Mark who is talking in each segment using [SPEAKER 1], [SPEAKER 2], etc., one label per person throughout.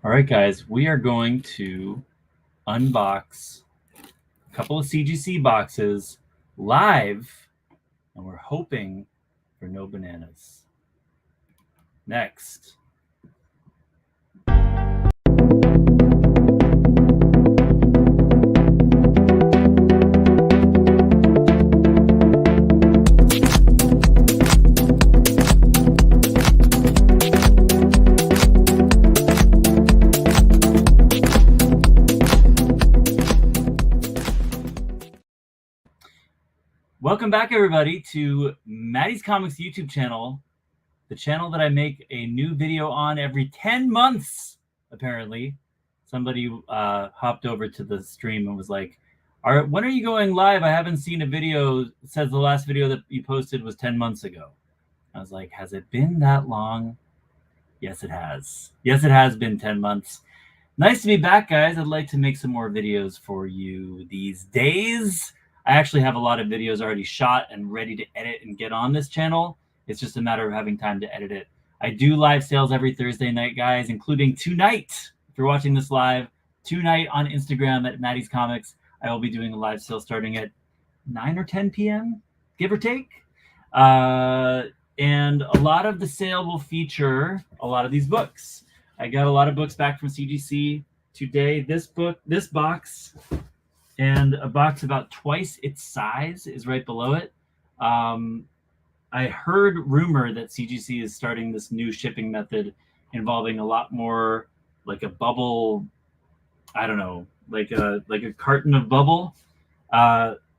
[SPEAKER 1] All right, guys, we are going to unbox a couple of CGC boxes live, and we're hoping for no bananas. Next. Welcome back, everybody, to Matty's Comics YouTube channel, the channel that I make a new video on every 10 months, apparently. Somebody hopped over to the stream and was like, when are you going live? I haven't seen a video. It says the last video that you posted was 10 months ago. I was like, has it been that long? Yes, it has. Yes, it has been 10 months. Nice to be back, guys. I'd like to make some more videos for you these days. I actually have a lot of videos already shot and ready to edit and get on this channel. It's just a matter of having time to edit it. I do live sales every Thursday night, guys, including tonight. If you're watching this live, tonight on Instagram at Matty's Comics, I will be doing a live sale starting at 9 or 10 p.m., give or take. And a lot of the sale will feature a lot of these books. I got a lot of books back from CGC today. This box, and a box about twice its size is right below it. I heard rumor that CGC is starting this new shipping method involving a lot more like a bubble, I don't know, like a carton of bubble.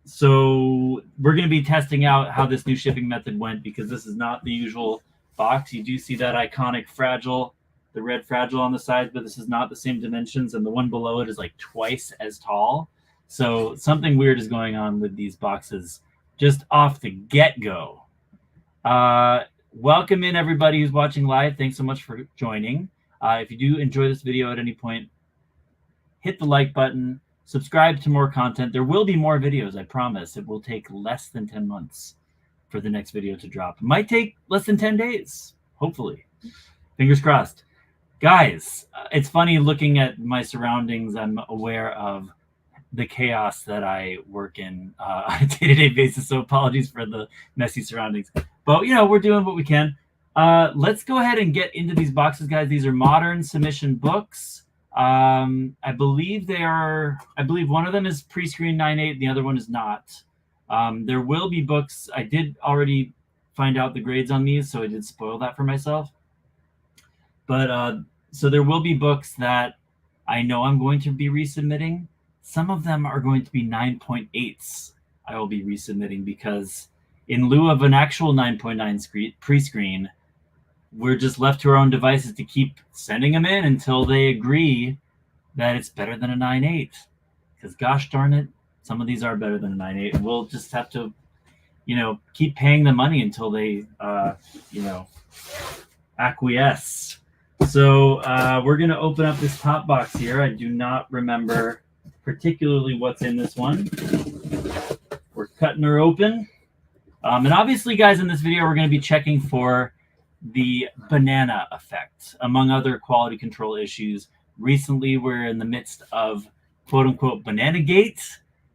[SPEAKER 1] So we're going to be testing out how this new shipping method went, because this is not the usual box. You do see that iconic fragile, the red fragile on the side, but this is not the same dimensions, and the one below it is like twice as tall. So something weird is going on with these boxes just off the get-go. Welcome in everybody who's watching live. Thanks so much for joining. If you do enjoy this video at any point, hit the like button, subscribe to more content. There will be more videos, I promise. It will take less than 10 months for the next video to drop. It might take less than 10 days, hopefully. Fingers crossed. Guys, it's funny looking at my surroundings. I'm aware of the chaos that I work in on a day-to-day basis, so apologies for the messy surroundings. But, you know, we're doing what we can. Let's go ahead and get into these boxes, guys. These are modern submission books. I believe one of them is pre-screen 9.8, the other one is not. There will be books. I did already find out the grades on these, so I did spoil that for myself. But so there will be books that I know I'm going to be resubmitting. Some of them are going to be 9.8s I will be resubmitting, because in lieu of an actual 9.9 pre-screen, we're just left to our own devices to keep sending them in until they agree that it's better than a 9.8. Because gosh darn it, some of these are better than a 9.8. And we'll just have to, you know, keep paying the money until they, you know, acquiesce. So we're going to open up this top box here. I do not remember particularly what's in this one. We're cutting her open. And obviously, guys, in this video, we're going to be checking for the banana effect, among other quality control issues. Recently, we're in the midst of quote-unquote banana gate.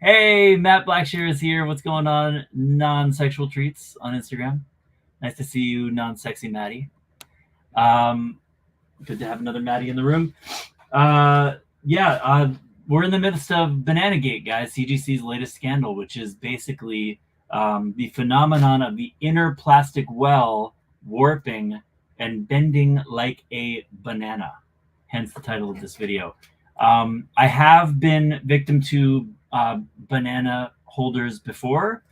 [SPEAKER 1] Hey, Matt Blackshear is here. What's going on? Non-sexual treats on Instagram. Nice to see you, non-sexy Matty. Good to have another Matty in the room. We're in the midst of banana gate, guys. CGC's latest scandal, which is basically the phenomenon of the inner plastic well warping and bending like a banana, hence the title of this video. I have been victim to banana holders before,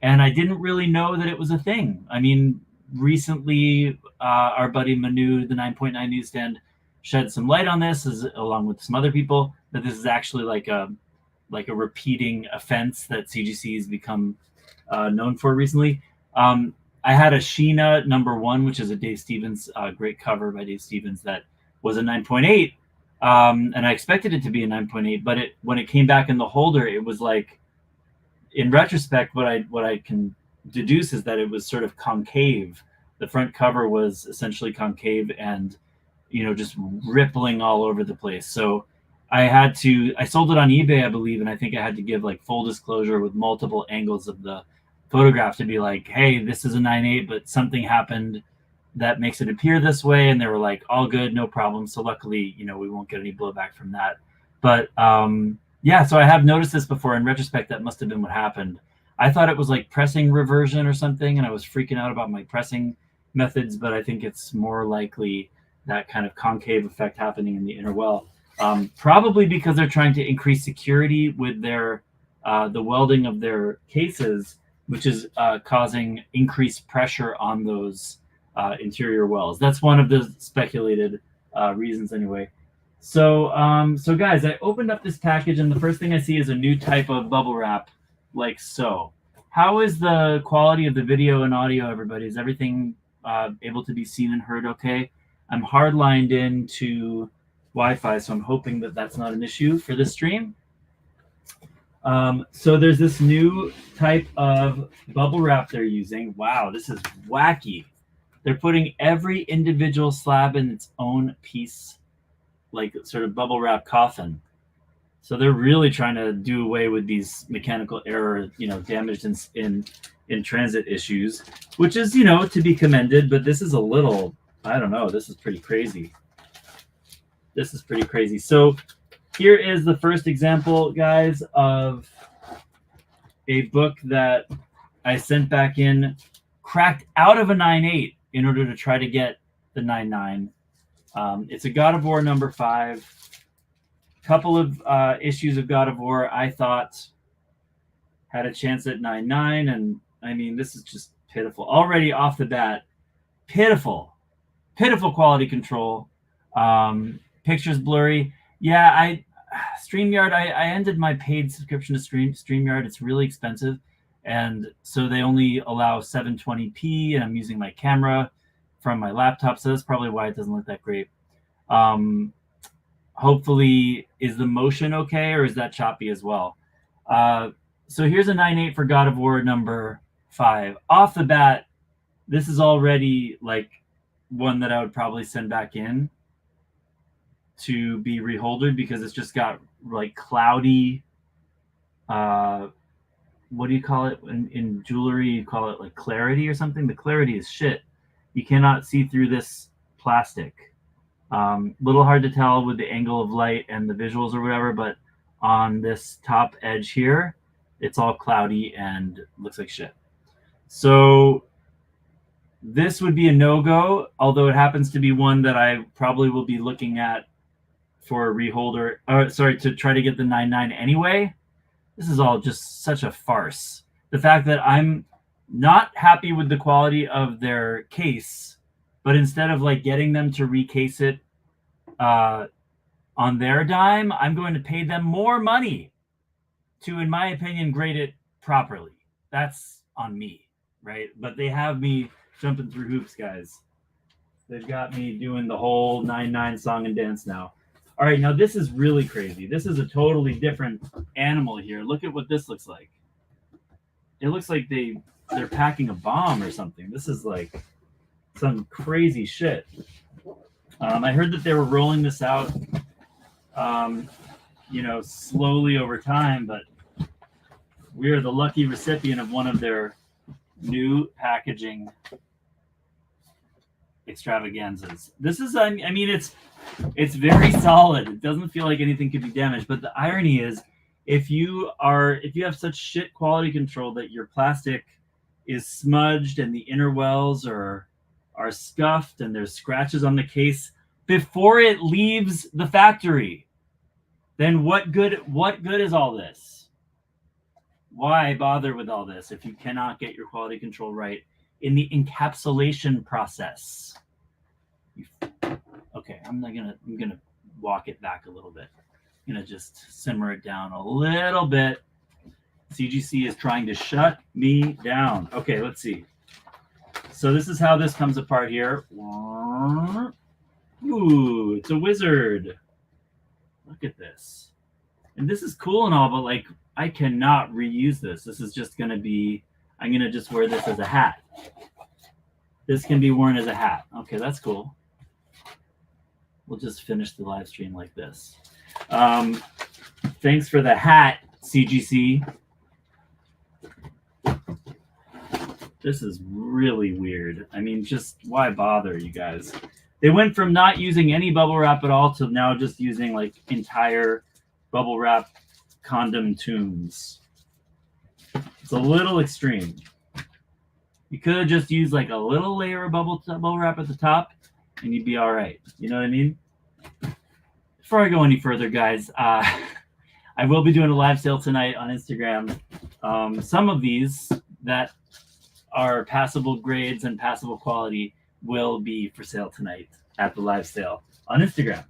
[SPEAKER 1] and I didn't really know that it was a thing. I mean, recently our buddy Manu, the 9.9 newsstand, shed some light on this, along with some other people, that this is actually like a repeating offense that CGC has become known for recently. I had a Sheena #1, which is a Dave Stevens, great cover by Dave Stevens, that was a 9.8. And I expected it to be a 9.8, but when it came back in the holder, it was like, in retrospect, what I can deduce is that it was sort of concave. The front cover was essentially concave, and just rippling all over the place. So I sold it on eBay, I believe, and I think I had to give like full disclosure with multiple angles of the photograph to be like, hey, this is a 9.8, but something happened that makes it appear this way. And they were like, all good, no problem. So luckily, we won't get any blowback from that. But yeah, so I have noticed this before. In retrospect, that must have been what happened. I thought it was like pressing reversion or something, and I was freaking out about my pressing methods, but I think it's more likely that kind of concave effect happening in the inner well. Probably because they're trying to increase security with their the welding of their cases, which is causing increased pressure on those interior wells. That's one of the speculated reasons anyway. So guys, I opened up this package, and the first thing I see is a new type of bubble wrap, like so. How is the quality of the video and audio, everybody? Is everything able to be seen and heard okay? I'm hardlined into Wi-Fi, so I'm hoping that that's not an issue for this stream. So there's this new type of bubble wrap they're using. Wow, this is wacky. They're putting every individual slab in its own piece, like sort of bubble wrap coffin. So they're really trying to do away with these mechanical error, damaged in transit issues, which is, to be commended. But this is a little, I don't know, this is pretty crazy. This is pretty crazy. So here is the first example, guys, of a book that I sent back in, cracked out of a 9.8 in order to try to get the 9.9. It's a God of War number 5. Couple of issues of God of War I thought had a chance at 9.9, and I mean, this is just pitiful. Already off the bat, pitiful quality control. Pictures blurry. Yeah, StreamYard, I ended my paid subscription to StreamYard. It's really expensive, and so they only allow 720p, and I'm using my camera from my laptop, so that's probably why it doesn't look that great. Hopefully, is the motion okay, or is that choppy as well? So here's a 9.8 for God of War number 5. Off the bat, this is already like one that I would probably send back in to be reholdered, because it's just got like cloudy, what do you call it in jewelry? You call it like clarity or something. The clarity is shit. You cannot see through this plastic. Little hard to tell with the angle of light and the visuals or whatever, but on this top edge here, it's all cloudy and looks like shit. So this would be a no-go, although it happens to be one that I probably will be looking at for a reholder, to try to get the 9.9 anyway. This is all just such a farce. The fact that I'm not happy with the quality of their case, but instead of like getting them to recase it on their dime, I'm going to pay them more money to, in my opinion, grade it properly. That's on me, right? But they have me jumping through hoops, guys. They've got me doing the whole 9.9 song and dance now. All right, now this is really crazy. This is a totally different animal here. Look at what this looks like. It looks like they're packing a bomb or something. This is like some crazy shit. I heard that they were rolling this out, slowly over time, but we are the lucky recipient of one of their new packaging extravaganzas. This is, I mean, it's very solid. It doesn't feel like anything could be damaged, but the irony is, if you have such shit quality control that your plastic is smudged and the inner wells are scuffed and there's scratches on the case before it leaves the factory, then what good is all this? Why bother with all this if you cannot get your quality control right in the encapsulation process? Okay, I'm gonna walk it back a little bit. I'm gonna just simmer it down a little bit. CGC is trying to shut me down. Okay, let's see. So this is how this comes apart here. Ooh, it's a wizard. Look at this. And this is cool and all, but like, I cannot reuse this. This is just gonna be, I'm gonna just wear this as a hat. This can be worn as a hat. Okay, that's cool. we'll just finish the live stream like this. Thanks for the hat, CGC. This is really weird. I mean, just why bother, you guys? They went from not using any bubble wrap at all to now just using like entire bubble wrap condom tunes. It's a little extreme. You could have just used like a little layer of bubble wrap at the top and you'd be all right. You know what I mean? Before I go any further, guys, I will be doing a live sale tonight on Instagram. Some of these that are passable grades and passable quality will be for sale tonight at the live sale on Instagram.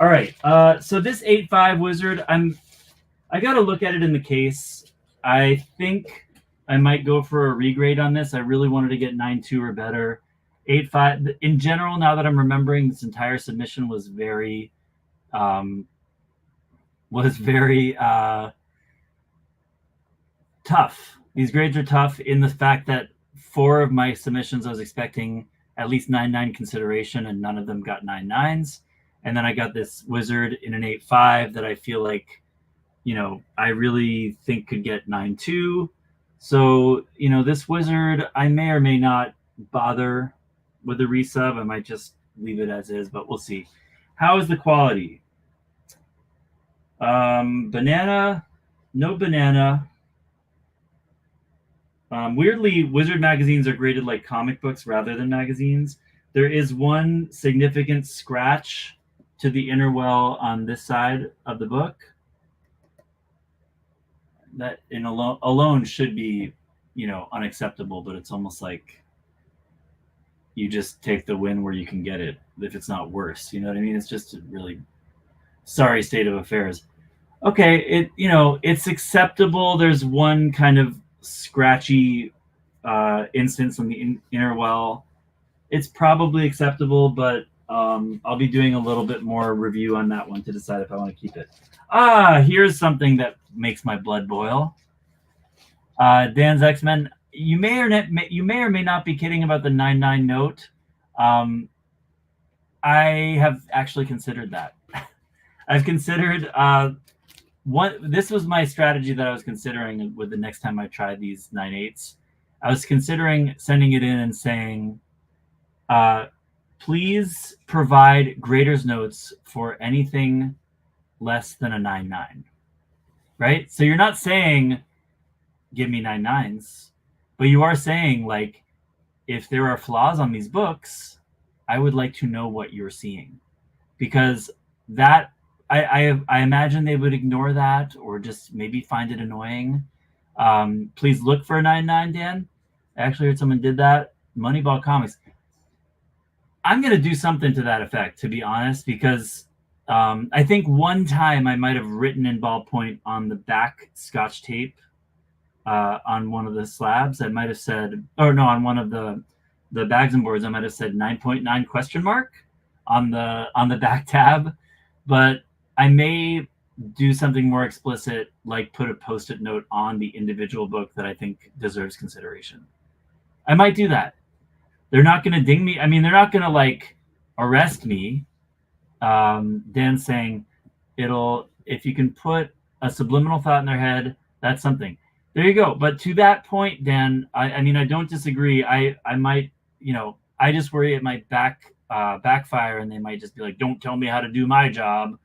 [SPEAKER 1] All right. So this 8.5 Wizard, I got to look at it in the case. I think I might go for a regrade on this. I really wanted to get 9.2 or better. 8.5 in general, now that I'm remembering, this entire submission was very tough. These grades are tough in the fact that 4 of my submissions I was expecting at least 9.9 consideration and none of them got 9.9s. And then I got this Wizard in an 8.5 that I feel like, you know, I really think could get 9.2. So, you know, this Wizard, I may or may not bother with the resub. I might just leave it as is, but we'll see. How is the quality? Banana, no banana. Weirdly, Wizard magazines are graded like comic books rather than magazines. There is one significant scratch to the inner well on this side of the book that in alone should be, you know, unacceptable, but it's almost like you just take the win where you can get it if it's not worse. You know what I mean? It's just a really sorry state of affairs. Okay, it's acceptable. There's one kind of scratchy instance on the inner well. It's probably acceptable, but I'll be doing a little bit more review on that one to decide if I want to keep it. Here's something that makes my blood boil. Dan's X-Men. You may or may not be kidding about the 9.9 note. I have actually considered that. I've considered this was my strategy that I was considering with the next time I tried these 9.8s. I was considering sending it in and saying, please provide grader's notes for anything less than a 9.9. Right? So you're not saying give me 9.9s, but you are saying, like, if there are flaws on these books, I would like to know what you're seeing, because that I imagine they would ignore that or just maybe find it annoying. Please look for a 9.9, Dan. I actually heard someone did that. Moneyball Comics. I'm going to do something to that effect, to be honest, because I think one time I might have written in ballpoint on the back Scotch tape on one of the slabs. I might have said, on one of the bags and boards, I might have said 9.9 question mark on the back tab. But I may do something more explicit, like put a Post-it note on the individual book that I think deserves consideration. I might do that. They're not going to ding me. I mean, they're not going to like arrest me. Dan's saying if you can put a subliminal thought in their head, that's something. There you go. But to that point, Dan, I mean, I don't disagree. I might, I just worry it might backfire and they might just be like, don't tell me how to do my job.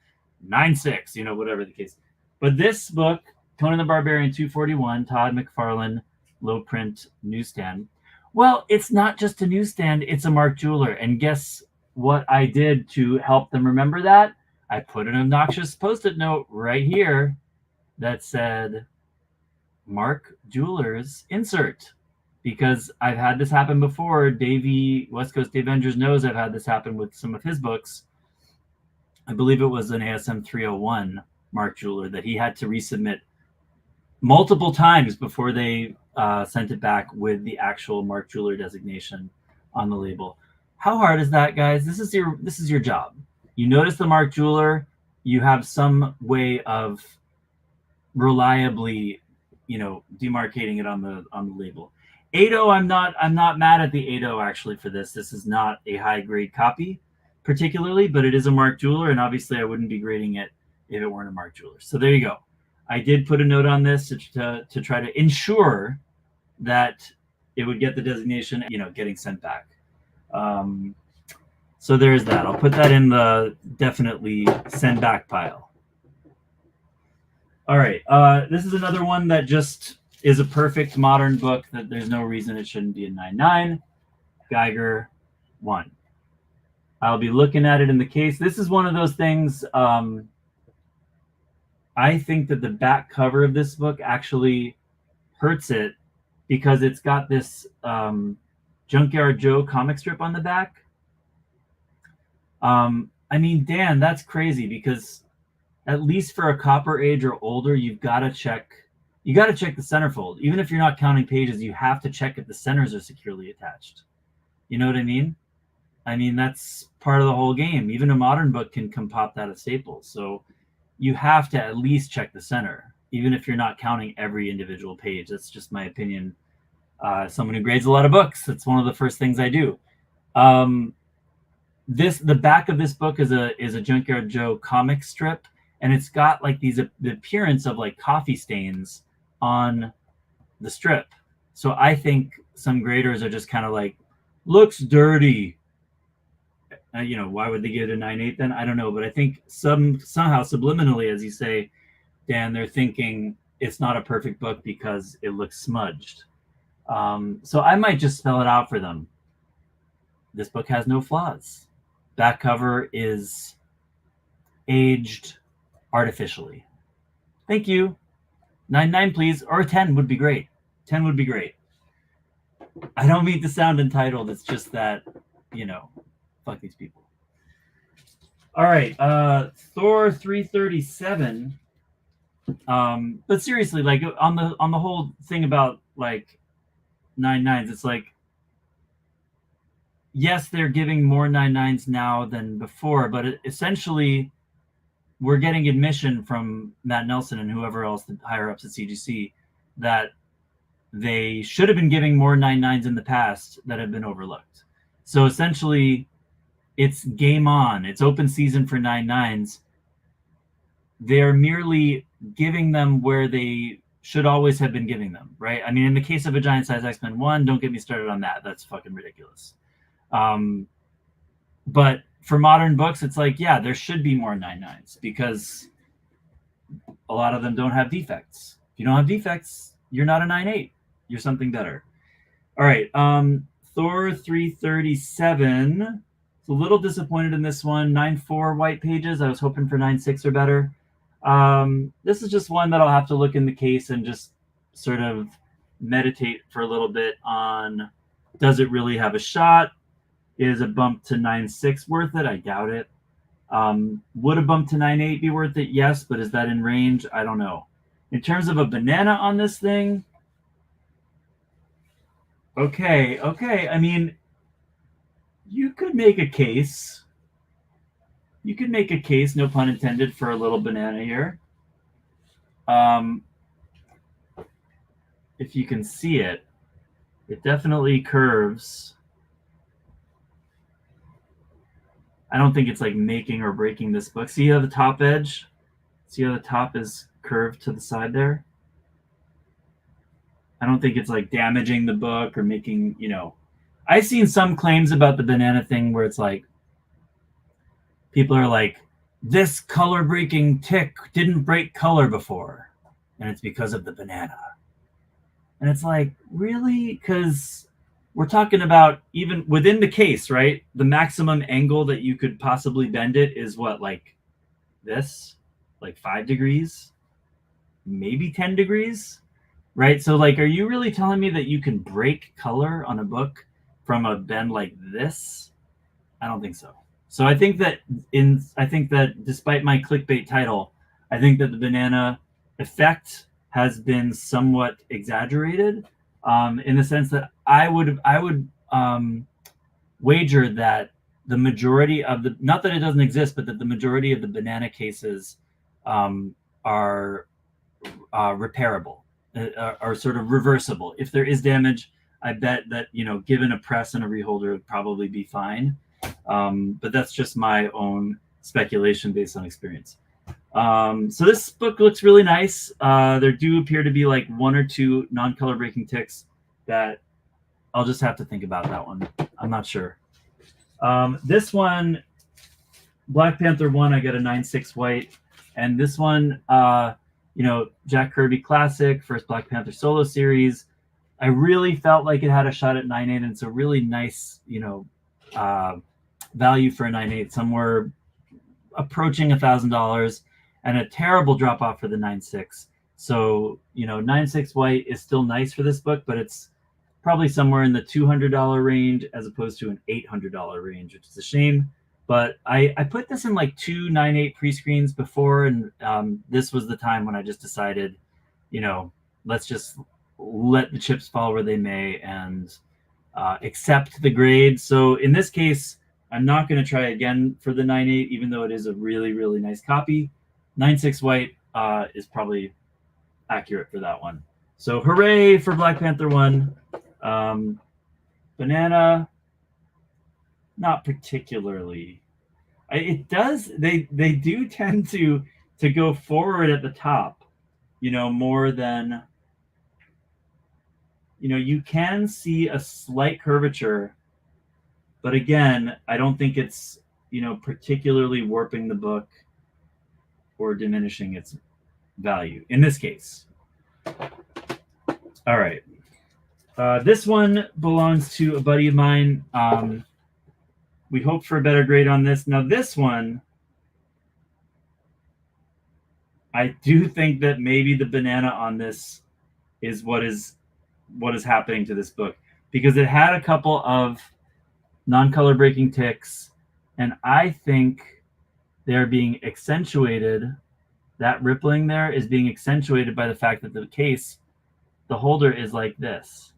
[SPEAKER 1] 9.6, whatever the case. But this book, Conan the Barbarian 241, Todd McFarlane, low print newsstand. Well, it's not just a newsstand, it's a Mark Jeweler. And guess what I did to help them remember that? I put an obnoxious Post-it note right here that said Mark Jewelers insert, because I've had this happen before. West Coast Avengers knows I've had this happen with some of his books. I believe it was an ASM 301 Mark Jeweler that he had to resubmit multiple times before they sent it back with the actual Mark Jeweler designation on the label. How hard is that, guys? This is your job. You notice the Mark Jeweler, you have some way of reliably, demarcating it on the label. 8.0, I'm not mad at the 8.0 actually for this. This is not a high grade copy. particularly, but it is a marked jeweler, and obviously I wouldn't be grading it if it weren't a marked jeweler. So there you go. I did put a note on this to try to ensure that it would get the designation, getting sent back. So there's that. I'll put that in the definitely send back pile. All right. This is another one that just is a perfect modern book that there's no reason it shouldn't be a 9.9. Geiger 1. I'll be looking at it in the case. This is one of those things. I think that the back cover of this book actually hurts it because it's got this Junkyard Joe comic strip on the back. I mean, Dan, that's crazy because at least for a Copper Age or older, you've got to check the centerfold. Even if you're not counting pages, you have to check if the centers are securely attached. You know what I mean? I mean, that's part of the whole game. Even a modern book can come popped out of Staples. So you have to at least check the center, even if you're not counting every individual page. That's just my opinion. Someone who grades a lot of books, that's one of the first things I do. The back of this book is a Junkyard Joe comic strip, and it's got like the appearance of like coffee stains on the strip. So I think some graders are just kind of like, looks dirty. Why would they give it a 9.8 then? I don't know, but I think somehow subliminally, as you say, Dan, they're thinking it's not a perfect book because it looks smudged. So I might just spell it out for them. This book has no flaws. Back cover is aged artificially. Thank you. 9.9, please, or a 10 would be great. 10 would be great. I don't mean to sound entitled. It's just that, fuck these people. All right, Thor 337. But seriously, like on the whole thing about like 9.9s, it's like, yes, they're giving more 9.9s now than before, but essentially we're getting admission from Matt Nelson and whoever else, the higher ups at CGC, that they should have been giving more 9.9s in the past that have been overlooked. So essentially, it's game on. It's open season for 9.9s. They're merely giving them where they should always have been giving them, right? I mean, in the case of a Giant Size X-Men 1, don't get me started on that. That's fucking ridiculous. But for modern books, it's like, yeah, there should be more 9.9s because a lot of them don't have defects. If you don't have defects, you're not a 9.8. You're something better. All right. Thor 337. It's a little disappointed in this one. 9.4 white pages. I was hoping for 9.6 or better. This is just one that I'll have to look in the case and just sort of meditate for a little bit on, does it really have a shot? Is a bump to 9.6 worth it? I doubt it. Would a bump to 9.8 be worth it? Yes, but is that in range? I don't know. In terms of a banana on this thing, okay. I mean, you could make a case. No pun intended, for a little banana here. If you can see it, it definitely curves. I don't think it's like making or breaking this book. See how the top edge? See how the top is curved to the side there? I don't think it's like damaging the book or making, I've seen some claims about the banana thing where it's like, people are like, this color breaking tick didn't break color before, and it's because of the banana. And it's like, really? Because we're talking about, even within the case, right? The maximum angle that you could possibly bend it is what, like this? Like 5 degrees? Maybe 10 degrees? Right? So like, are you really telling me that you can break color on a book from a bend like this? I don't think so. So I think that despite my clickbait title, I think that the banana effect has been somewhat exaggerated, in the sense that I would wager that the majority of the, not that it doesn't exist, but that the majority of the banana cases are repairable, are sort of reversible. If there is damage, I bet that, given a press and a reholder, it would probably be fine. But that's just my own speculation based on experience. So this book looks really nice. There do appear to be like one or two non-color breaking ticks that I'll just have to think about that one. I'm not sure. This one, Black Panther 1, I got a 9.6 white. And this one, Jack Kirby Classic, first Black Panther solo series. I really felt like it had a shot at 9.8, and it's a really nice, value for a 9.8, somewhere approaching $1,000, and a terrible drop off for the 9.6. So 9.6 white is still nice for this book, but it's probably somewhere in the $200 range as opposed to an $800 range, which is a shame. But I put this in like 2 9.8 pre-screens before, and this was the time when I just decided, let's just let the chips fall where they may and accept the grade. So in this case, I'm not going to try again for the 9.8, even though it is a really, really nice copy. 9.6 white is probably accurate for that one. So hooray for Black Panther 1. Banana, not particularly. It does. They do tend to go forward at the top, more than. You can see a slight curvature, but again, I don't think it's particularly warping the book or diminishing its value in this case. All right. This one belongs to a buddy of mine. We hope for a better grade on this. Now, this one, I do think that maybe the banana on this is what is happening to this book, because it had a couple of non-color breaking ticks, and I think they're being accentuated. That rippling there is being accentuated by the fact that the case, the holder is like this.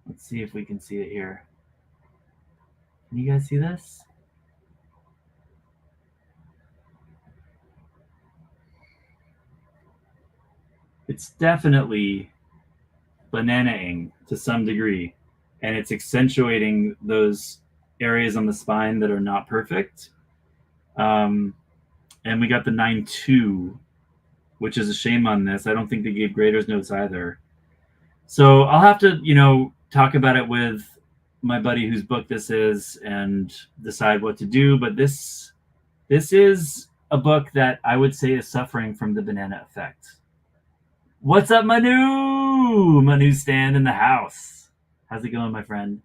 [SPEAKER 1] Let's see if we can see it here. Can you guys see this? It's definitely banana-ing to some degree, and it's accentuating those areas on the spine that are not perfect. And we got the 9.2, which is a shame on this. I don't think they gave graders notes either. So I'll have to, talk about it with my buddy whose book this is and decide what to do. But this is a book that I would say is suffering from the banana effect. What's up, Manu? Manu stand in the house. How's it going, my friend?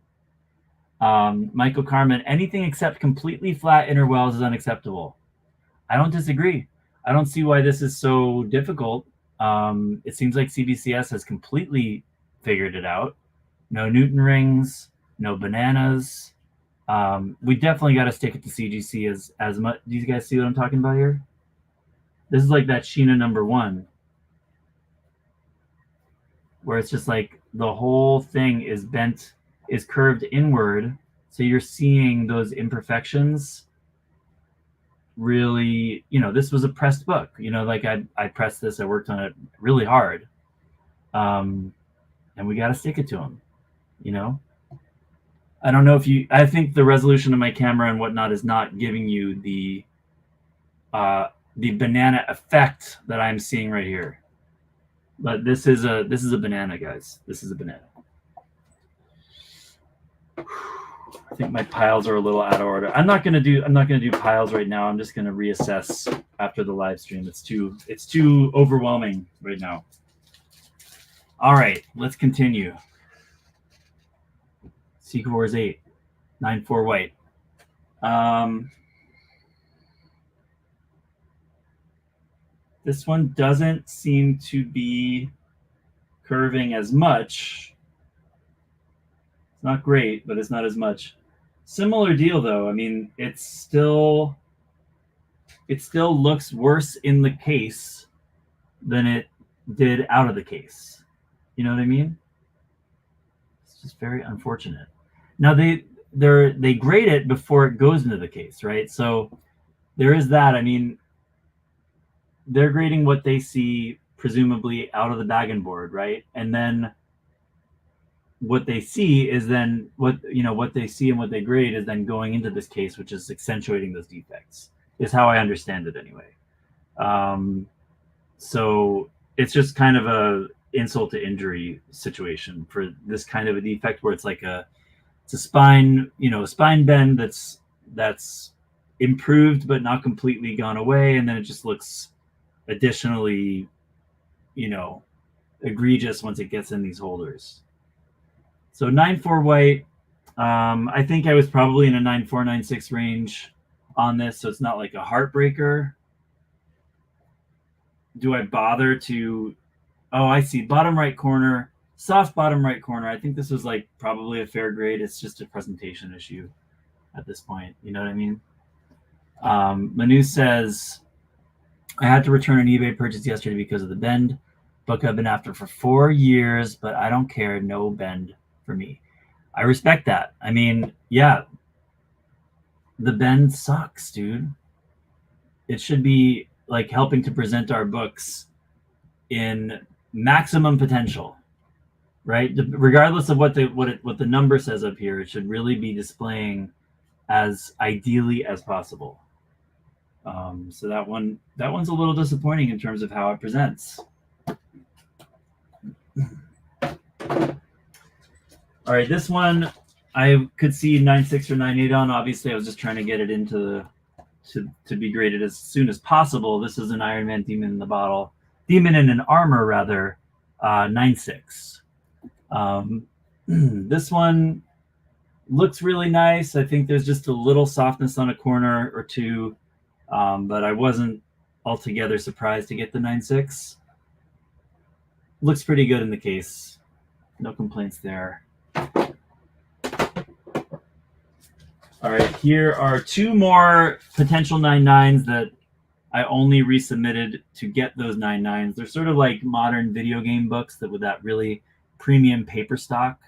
[SPEAKER 1] Michael Carmen, anything except completely flat inner wells is unacceptable. I don't disagree. I don't see why this is so difficult. It seems like CBCS has completely figured it out. No Newton rings, no bananas. We definitely got to stick it to CGC as much. Do you guys see what I'm talking about here? This is like that Sheena number 1, where it's just like the whole thing is bent, is curved inward. So you're seeing those imperfections. Really, this was a pressed book. Like I pressed this, I worked on it really hard. And we got to stick it to them. I don't know if I think the resolution of my camera and whatnot is not giving you the banana effect that I'm seeing right here. But this is a banana, guys. This is a banana. I think my piles are a little out of order. I'm not gonna do piles right now. I'm just gonna reassess after the live stream. It's too overwhelming right now. All right, let's continue. Secret Wars 8, 9.4 white. This one doesn't seem to be curving as much. It's not great, but it's not as much. Similar deal, though. I mean, it still looks worse in the case than it did out of the case. You know what I mean? It's just very unfortunate. Now they grade it before it goes into the case, right? So there is that. I mean, they're grading what they see presumably out of the bag and board, right? And then what they see is then what they see and what they grade is then going into this case, which is accentuating those defects, is how I understand it anyway. So it's just kind of a insult to injury situation for this kind of a defect where it's like it's a spine, a spine bend that's improved but not completely gone away, and then it just looks additionally, egregious once it gets in these holders. So 9.4 white. I think I was probably in a 9.4, 9.6 range on this, so it's not like a heartbreaker. Do I bother to... Oh, I see. Bottom right corner. Soft bottom right corner. I think this was like probably a fair grade. It's just a presentation issue at this point. You know what I mean? Manu says, I had to return an eBay purchase yesterday because of the bend. Book I've been after for 4 years, but I don't care. No bend for me. I respect that. I mean, yeah, the bend sucks, dude. It should be like helping to present our books in maximum potential, right? Regardless of what the number says up here, it should really be displaying as ideally as possible. So that one's a little disappointing in terms of how it presents. All right, this one I could see 9.6 or 9.8 on. Obviously, I was just trying to get it into to be graded as soon as possible. This is an Iron Man Demon in the bottle. Demon in an armor, rather, 9.6. This one looks really nice. I think there's just a little softness on a corner or two, but I wasn't altogether surprised to get the 9.6. Looks pretty good in the case. No complaints there. All right, here are two more potential 9.9s that I only resubmitted to get those 9.9s. They're sort of like modern video game books with that really premium paper stock.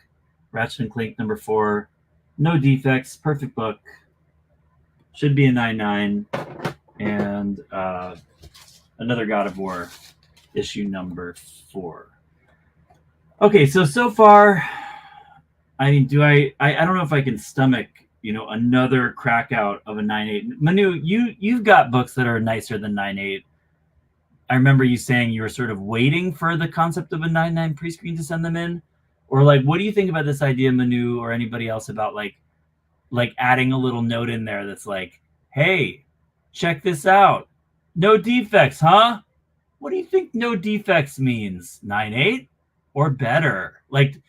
[SPEAKER 1] Ratchet & Clank number 4. No defects, perfect book. Should be a 9.9. And another God of War, issue number 4. Okay, so far, I mean, I don't know if I can stomach, another crack out of a 9.8. Manu, you've got books that are nicer than 9.8. I remember you saying you were sort of waiting for the concept of a 9.9 pre-screen to send them in. Or like, what do you think about this idea, Manu, or anybody else, about like adding a little note in there that's like, hey, check this out. No defects, huh? What do you think no defects means? 9.8 or better? Like,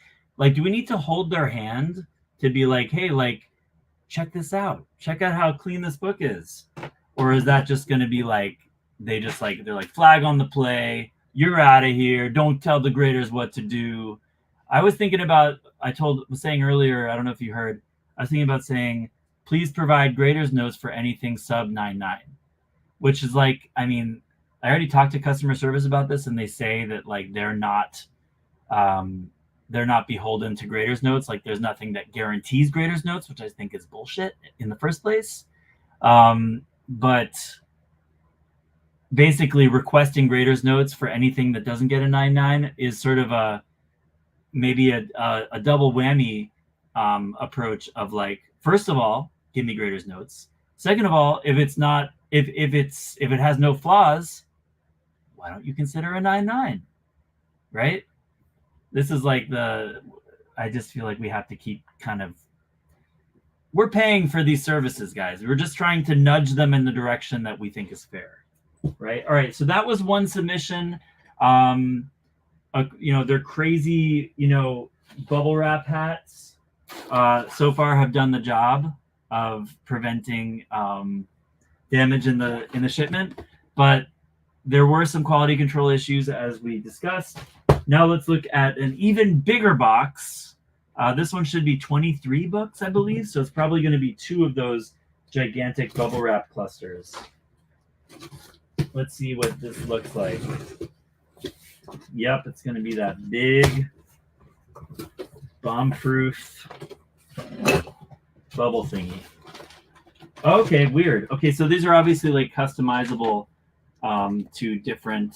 [SPEAKER 1] do we need to hold their hand to be like, hey, like, check this out. Check out how clean this book is. Or is that just going to be like, they're like, flag on the play. You're out of here. Don't tell the graders what to do. I was thinking about, was saying earlier, I don't know if you heard, I was thinking about saying, please provide graders notes for anything sub 9.9, which is like, I mean, I already talked to customer service about this, and they say that like they're not beholden to graders notes. Like there's nothing that guarantees graders notes, which I think is bullshit in the first place. But basically requesting graders notes for anything that doesn't get a 9.9 is sort of maybe a double whammy approach of like, first of all, give me graders notes. Second of all, if it has no flaws, why don't you consider a 9.9, right? This is like I just feel like we have to keep we're paying for these services, guys. We're just trying to nudge them in the direction that we think is fair, right? All right, so that was one submission. They're crazy, bubble wrap hats so far have done the job of preventing damage in the shipment, but there were some quality control issues as we discussed. Now let's look at an even bigger box. This one should be 23 books, I believe, so it's probably going to be 2 of those gigantic bubble wrap clusters. Let's see what this looks like. Yep, it's going to be that big bomb-proof bubble thingy. Okay, weird. Okay, so these are obviously like customizable to different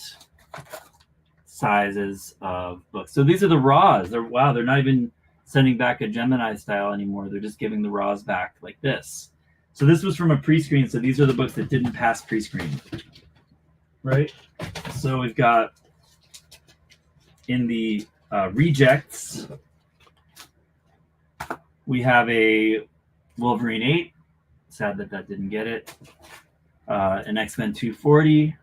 [SPEAKER 1] sizes of books. So these are the raws. They're not even sending back a Gemini style anymore. They're just giving the raws back like this. So this was from a pre-screen. So these are the books that didn't pass pre-screen. Right? So we've got in the rejects, we have a Wolverine 8. Sad that didn't get it. An X-Men 240.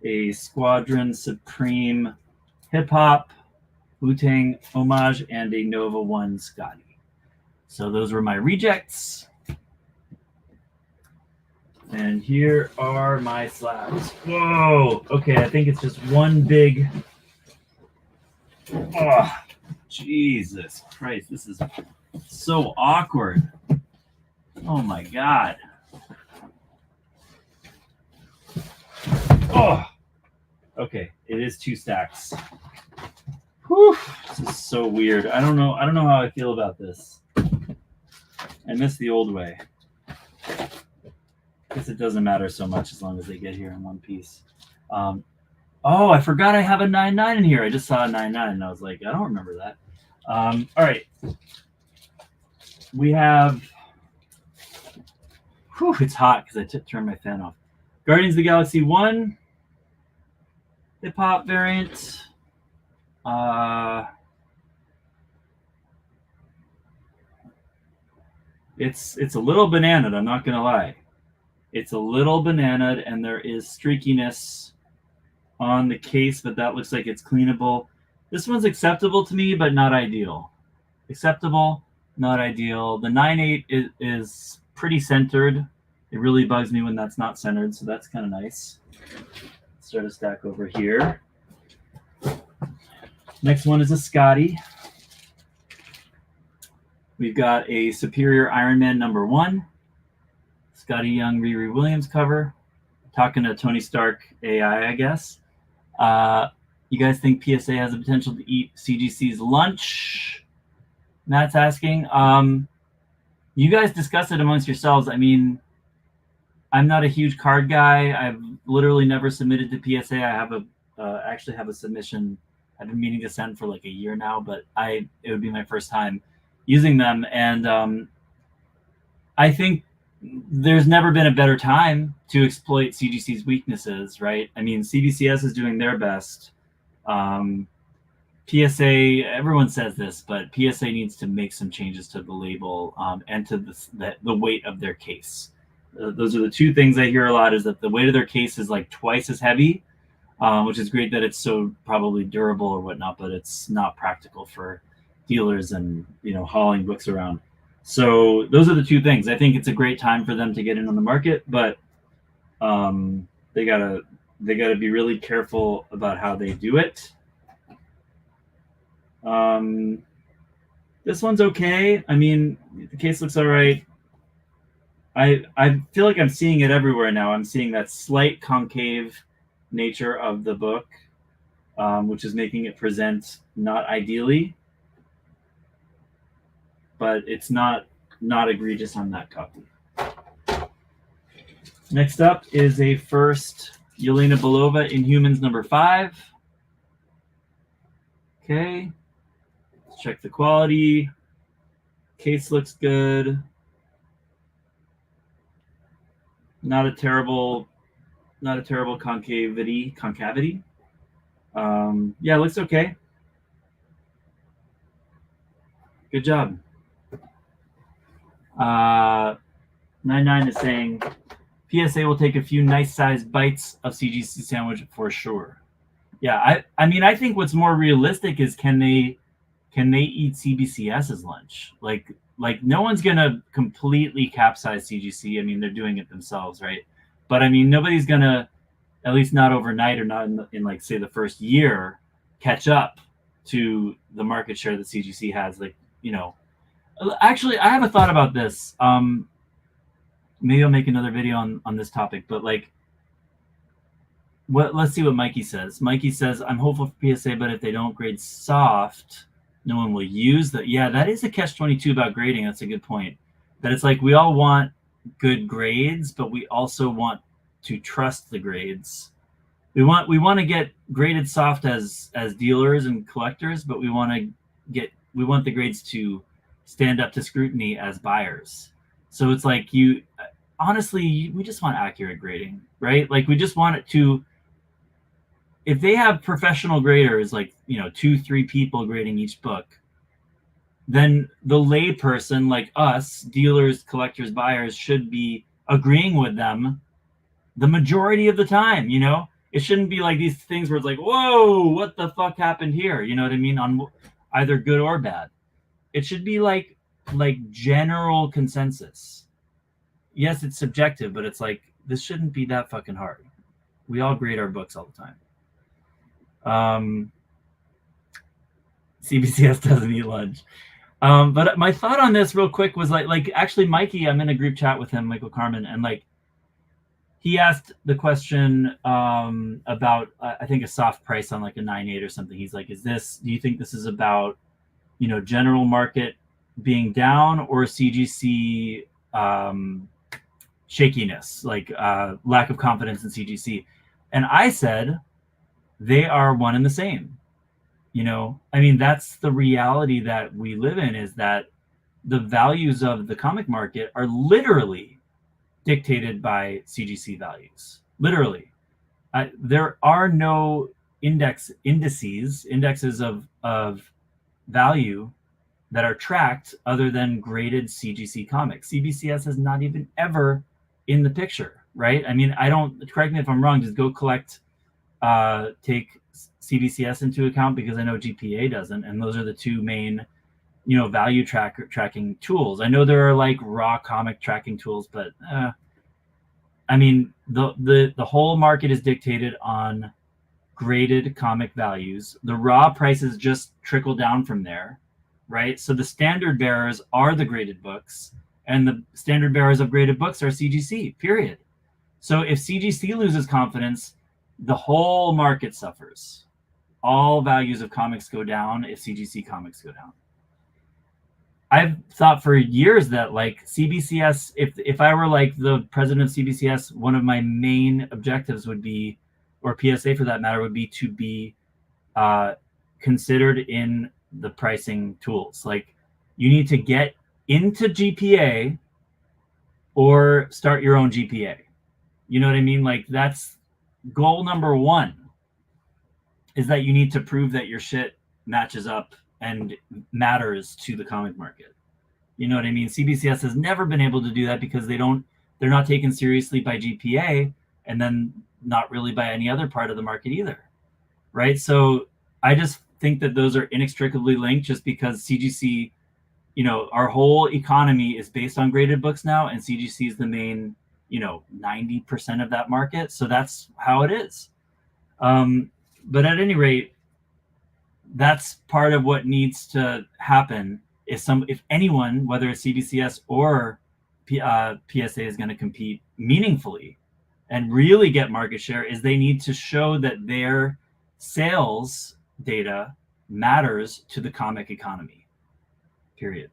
[SPEAKER 1] A Squadron Supreme Hip Hop, Wu-Tang Homage, and a Nova 1 Scotty. So those were my rejects. And here are my slabs. Whoa! Okay, I think it's just one big... Oh, Jesus Christ. This is so awkward. Oh my God. Oh! Okay, it is 2 stacks. Whew, this is so weird. I don't know how I feel about this. I miss the old way. I guess it doesn't matter so much as long as they get here in one piece. Oh, I forgot I have a 9.9 in here. I just saw a 9.9 and I was like, I don't remember that. All right. We have... Whew, it's hot because I turned my fan off. Guardians of the Galaxy 1. Hip-hop variant. It's a little bananaed, I'm not gonna lie. It's a little bananaed, and there is streakiness on the case, but that looks like it's cleanable. This one's acceptable to me, but not ideal. Acceptable, not ideal. The 9.8 is pretty centered. It really bugs me when that's not centered, so that's kind of nice. Start a stack over here. Next one is a Scotty. We've got a Superior Iron Man #1. Scotty Young, Riri Williams cover. Talking to Tony Stark AI, I guess. You guys think PSA has the potential to eat CGC's lunch? Matt's asking. You guys discuss it amongst yourselves. I mean, I'm not a huge card guy. I've literally never submitted to PSA. I have actually have a submission I've been meaning to send for like a year now, but it would be my first time using them. And I think there's never been a better time to exploit CGC's weaknesses, right? I mean, CBCS is doing their best. PSA, everyone says this, but PSA needs to make some changes to the label and to the weight of their case. Those are the two things I hear a lot, is that the weight of their case is like twice as heavy, which is great that it's so probably durable or whatnot, but it's not practical for dealers and, hauling books around. So those are the two things. I think it's a great time for them to get in on the market, but they gotta be really careful about how they do it. This one's okay. I mean, the case looks all right. I feel like I'm seeing it everywhere now. I'm seeing that slight concave nature of the book, which is making it present not ideally, but it's not egregious on that copy. Next up is a first Yelena Belova Inhumans #5. Okay, let's check the quality. Case looks good. Not a terrible concavity. Yeah, it looks okay. Good job. 99 is saying PSA will take a few nice sized bites of CGC sandwich for sure. Yeah, I mean, I think what's more realistic is can they eat CBCS's lunch? Like no one's gonna completely capsize CGC. I mean, they're doing it themselves, right? But I mean, nobody's gonna, at least not overnight or not in like say the first year, catch up to the market share that CGC has. Actually, I have a thought about this. Maybe I'll make another video on this topic, but let's see what Mikey says. Mikey says, I'm hopeful for PSA, but if they don't grade soft, no one will use that. Yeah, that is a catch-22 about grading. That's a good point. That it's like we all want good grades, but we also want to trust the grades. we want to get graded soft as dealers and collectors, but we want the grades to stand up to scrutiny as buyers. So it's like honestly, we just want accurate grading, right? Like we just want it to, if they have professional graders, like 2-3 people grading each book, then the lay person like us, dealers, collectors, buyers, should be agreeing with them the majority of the time. It shouldn't be like these things where it's like, whoa, what the fuck happened here? You know what I mean? On either good or bad. It should be like general consensus. Yes, it's subjective, but it's like, this shouldn't be that fucking hard. We all grade our books all the time. CBCS doesn't eat lunch. But my thought on this real quick was like actually Mikey, I'm in a group chat with him, Michael Carmen, and like he asked the question about I think a soft price on like a 9.8 or something. He's like, do you think this is about general market being down or CGC shakiness, like lack of confidence in CGC? And I said they are one and the same. I mean, that's the reality that we live in, is that the values of the comic market are literally dictated by CGC values. Literally. There are no indices of value that are tracked other than graded CGC comics. CBCS is not even ever in the picture, right? I mean, correct me if I'm wrong, just go take CBCS into account, because I know GPA doesn't, and those are the two main value tracking tools. I know there are like raw comic tracking tools, but I mean the whole market is dictated on graded comic values. The raw prices just trickle down from there, right? So the standard bearers are the graded books, and the standard bearers of graded books are CGC, period. So if CGC loses confidence, the whole market suffers. All values of comics go down if CGC comics go down. I've thought for years that like CBCS, if I were like the president of CBCS, one of my main objectives would be, or PSA for that matter, would be to be considered in the pricing tools. Like you need to get into GPA or start your own GPA. You know what I mean? Like that's goal number one, is that you need to prove that your shit matches up and matters to the comic market. You know what I mean? CBCS has never been able to do that because they're not taken seriously by GPA, and then not really by any other part of the market either, right? So I just think that those are inextricably linked, just because CGC, our whole economy is based on graded books now, and CGC is the main 90% of that market. So that's how it is. But at any rate, that's part of what needs to happen. If anyone, whether it's CBCS or PSA, is going to compete meaningfully and really get market share, is they need to show that their sales data matters to the comic economy, period.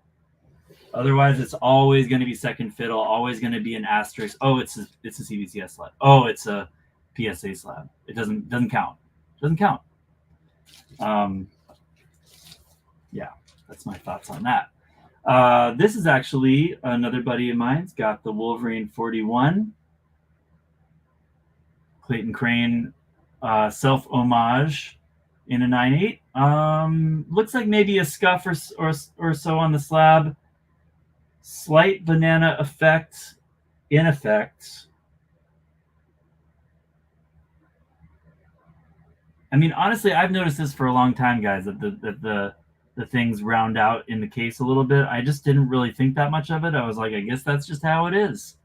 [SPEAKER 1] Otherwise, it's always going to be second fiddle, always going to be an asterisk. Oh, it's a CBCS slab. Oh, it's a PSA slab. It doesn't count. Doesn't count. Yeah, that's my thoughts on that. This is actually another buddy of mine's got the Wolverine 41. Clayton Crane self homage in a 9.8. Looks like maybe a scuff or so on the slab. Slight banana effect in effect. I mean, honestly, I've noticed this for a long time, guys, that the things round out in the case a little bit. I just didn't really think that much of it. I was like, I guess that's just how it is.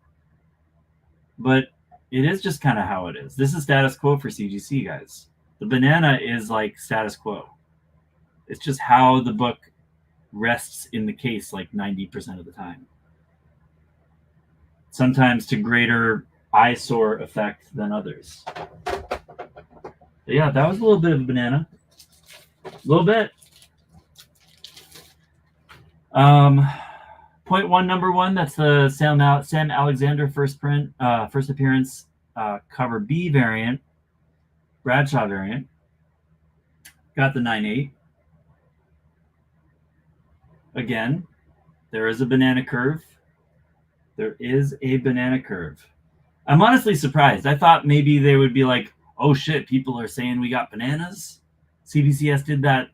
[SPEAKER 1] But it is just kind of how it is. This is status quo for CGC, guys. The banana is like status quo. It's just how the book rests in the case like 90% of the time. Sometimes to greater eyesore effect than others. But yeah, that was a little bit of a banana. A little bit. Point one, number one, that's the Sam Alexander first appearance, cover B variant. Bradshaw variant. Got the 9.8. Again, there is a banana curve. There is a banana curve. I'm honestly surprised. I thought maybe they would be like, oh shit, people are saying we got bananas. CBCS did that,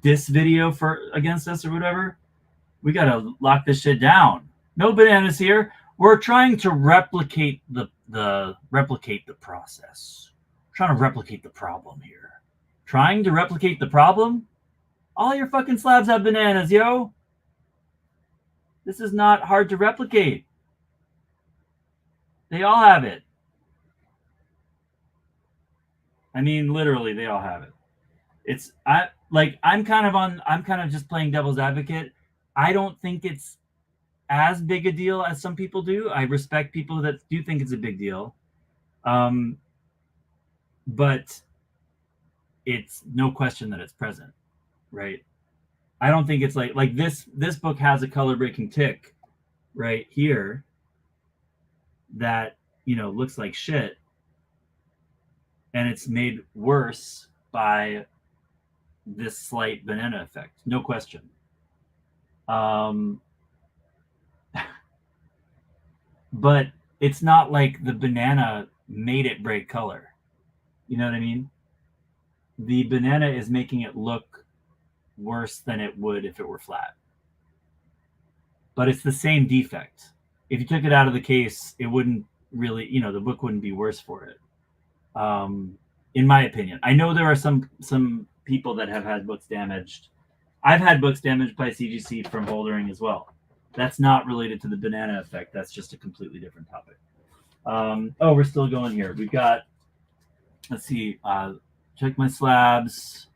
[SPEAKER 1] diss video against us or whatever. We got to lock this shit down. No bananas here. We're trying to replicate the process. We're trying to replicate the problem here. Trying to replicate the problem? All your fucking slabs have bananas, yo. This is not hard to replicate. They all have it. I mean, literally, they all have it. I'm kind of just playing devil's advocate. I don't think it's as big a deal as some people do. I respect people that do think it's a big deal. But it's no question that it's present, right? I don't think it's like this book has a color breaking tick right here that, looks like shit. And it's made worse by this slight banana effect. No question. But it's not like the banana made it break color. You know what I mean? The banana is making it look worse than it would if it were flat. But it's the same defect. If you took it out of the case, it wouldn't really, the book wouldn't be worse for it. In my opinion. I know there are some people that have had books damaged. I've had books damaged by CGC from bouldering as well. That's not related to the banana effect. That's just a completely different topic. We're still going here. We've got, let's see, check my slabs.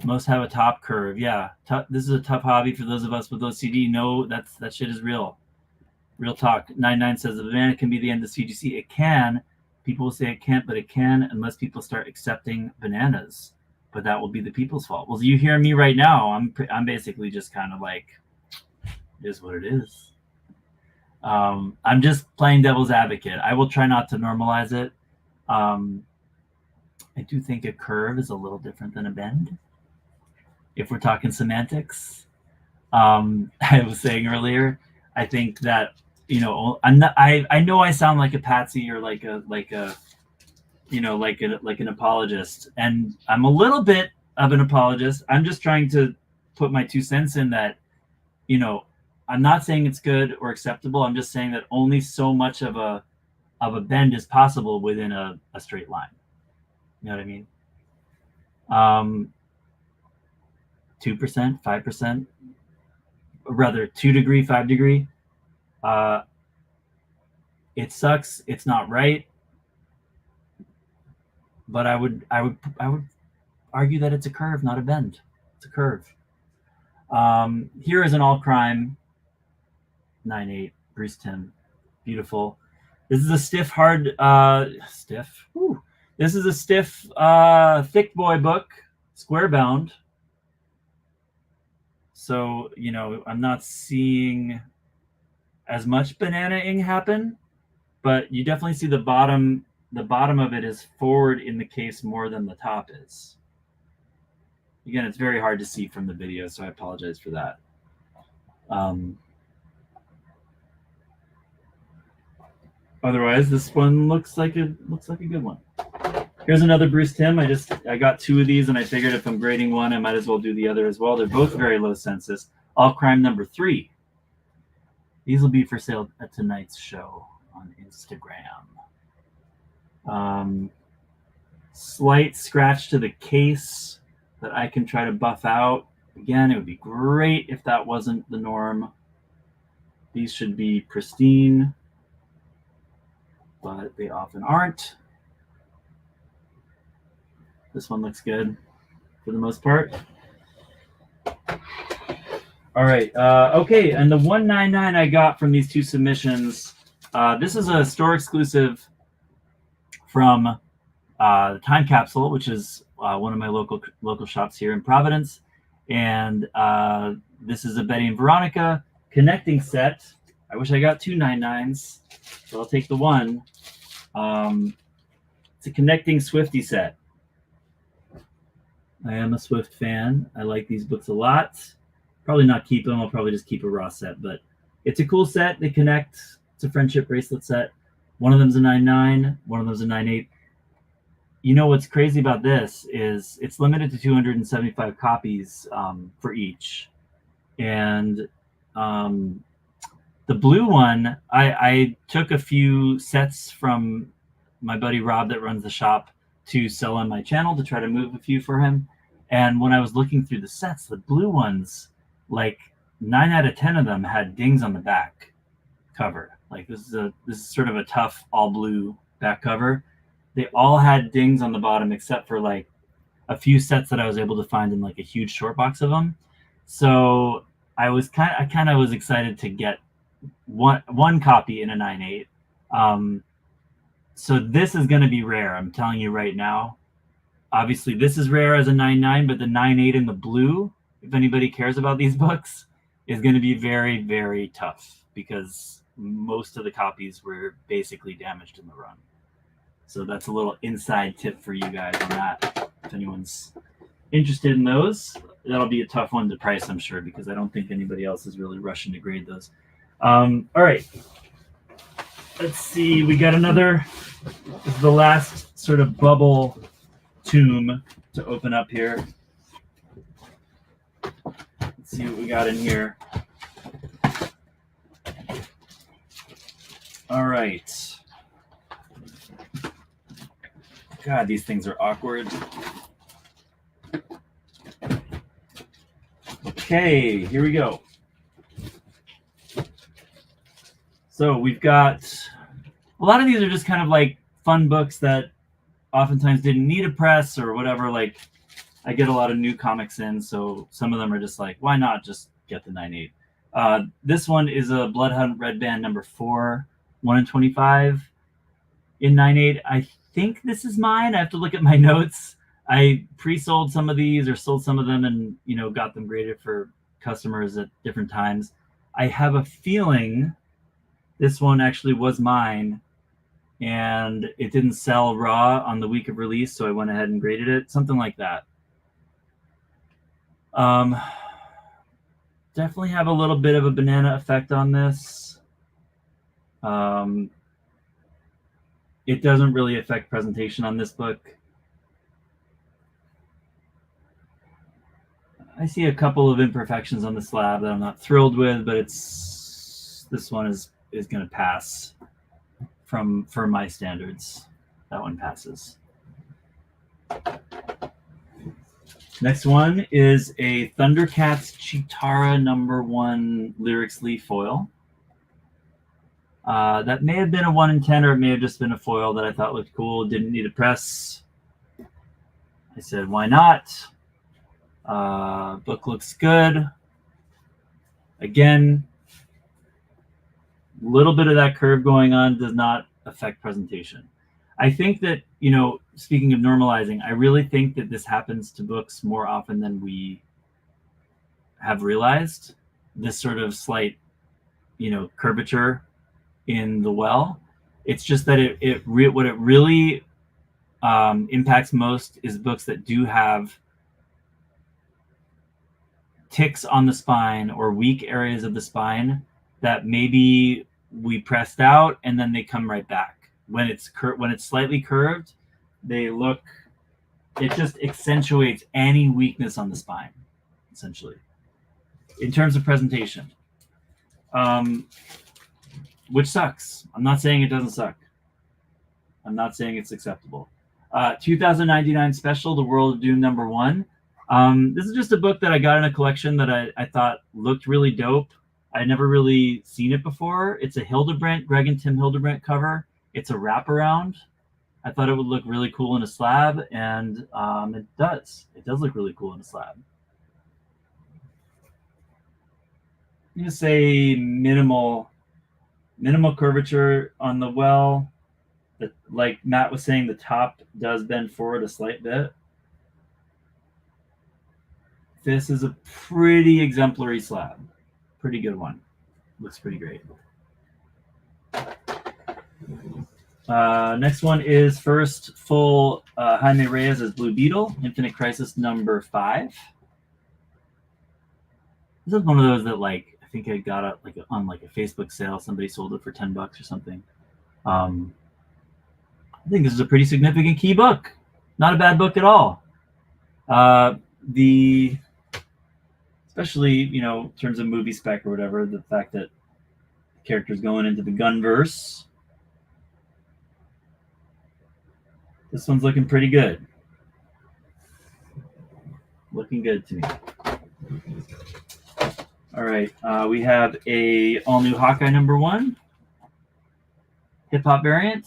[SPEAKER 1] Most have a top curve. Yeah, this is a tough hobby for those of us with OCD. No, that shit is real. Real talk. 99 says the banana can be the end of CGC. It can. People will say it can't, but it can unless people start accepting bananas. But that will be the people's fault. Well, you hear me right now. I'm basically just kind of like, it is what it is. I'm just playing devil's advocate. I will try not to normalize it. I do think a curve is a little different than a bend. If we're talking semantics, I was saying earlier, I think that I'm not. I know I sound like a patsy or like an apologist, and I'm a little bit of an apologist. I'm just trying to put my 2 cents in that. I'm not saying it's good or acceptable. I'm just saying that only so much of a bend is possible within a straight line. You know what I mean? 2%, 5%, rather 2 degree, 5 degree. It sucks. It's not right. But I would argue that it's a curve, not a bend. It's a curve. Here is an all crime 9.8 Bruce Timm. Beautiful. This is a stiff, hard, stiff. Whew. This is a stiff, thick boy book, square bound. So, I'm not seeing as much banana-ing happen, but you definitely see the bottom of it is forward in the case more than the top is. Again, it's very hard to see from the video, so I apologize for that. Otherwise, this one looks like a good one. Here's another Bruce Timm. I got 2 of these, and I figured if I'm grading one, I might as well do the other as well. They're both very low census. All crime number 3. These will be for sale at tonight's show on Instagram. Slight scratch to the case that I can try to buff out. Again, it would be great if that wasn't the norm. These should be pristine, but they often aren't. This one looks good for the most part. All right. Okay. And the 199 I got from these 2 submissions, this is a store exclusive from the Time Capsule, which is one of my local shops here in Providence. And this is a Betty and Veronica connecting set. I wish I got 2 99s, so I'll take the one. It's a connecting Swifty set. I am a Swift fan. I like these books a lot. Probably not keep them. I'll probably just keep a raw set, but it's a cool set. They connect. It's a friendship bracelet set. One of them's a 9.9. One of them's a 9.8. You know what's crazy about this is it's limited to 275 copies for each. And the blue one, I took a few sets from my buddy Rob that runs the shop to sell on my channel to try to move a few for him. And when I was looking through the sets, the blue ones, like 9 out of 10 of them had dings on the back cover. Like this is sort of a tough all blue back cover. They all had dings on the bottom except for like a few sets that I was able to find in like a huge short box of them. So I kind of was excited to get one copy in a 9.8. So this is going to be rare. I'm telling you right now. Obviously, this is rare as a 9.9, but the 9.8 in the blue, if anybody cares about these books, is going to be very, very tough because most of the copies were basically damaged in the run. So that's a little inside tip for you guys on that. If anyone's interested in those, that'll be a tough one to price, I'm sure, because I don't think anybody else is really rushing to grade those. All right. Let's see. We got another. This is the last sort of bubble tomb to open up here. Let's see what we got in here. All right. God, these things are awkward. Okay, here we go. So we've got a lot of these are just kind of like fun books that oftentimes didn't need a press or whatever. Like I get a lot of new comics in, so some of them are just like, why not just get the 9.8? This one is a Bloodhunt Red Band number 4, 1 in 25 in 9.8. I think this is mine. I have to look at my notes. I pre-sold some of these or sold some of them and, you know, got them graded for customers at different times. I have a feeling this one actually was mine and it didn't sell raw on the week of release, so I went ahead and graded it. Something like that. Definitely have a little bit of a banana effect on this. It doesn't really affect presentation on this book. I see a couple of imperfections on the slab that I'm not thrilled with, but this one is going to pass for my standards. That one passes. Next one is a Thundercats Chitara number 1 Lyrics Lee foil. That may have been a 1 in 10, or it may have just been a foil that I thought looked cool. Didn't need a press. I said, why not? Book looks good. Again, a little bit of that curve going on does not affect presentation. I think that, you know, speaking of normalizing, I really think that this happens to books more often than we have realized. This sort of slight, you know, curvature in the well. It's just that what it really impacts most is books that do have ticks on the spine or weak areas of the spine that maybe we pressed out and then they come right back. When it's slightly curved, it just accentuates any weakness on the spine, essentially. In terms of presentation, which sucks. I'm not saying it doesn't suck. I'm not saying it's acceptable. 2099 special, The World of Doom number 1. This is just a book that I got in a collection that I thought looked really dope. I'd never really seen it before. It's a Hildebrandt, Greg and Tim Hildebrandt cover. It's a wraparound. I thought it would look really cool in a slab, and it does. It does look really cool in a slab. I'm going to say minimal curvature on the well. Like Matt was saying, the top does bend forward a slight bit. This is a pretty exemplary slab. Pretty good one. Looks pretty great. Next one is first full Jaime Reyes as Blue Beetle, Infinite Crisis number 5. This is one of those that, like, I think I got it like on like a Facebook sale. Somebody sold it for $10 or something. I think this is a pretty significant key book. Not a bad book at all. The especially, you know, in terms of movie spec or whatever, the fact that the character's going into the Gunverse. This one's looking pretty good. Looking good to me. All right, we have a all-new Hawkeye number 1. Hip-hop variant.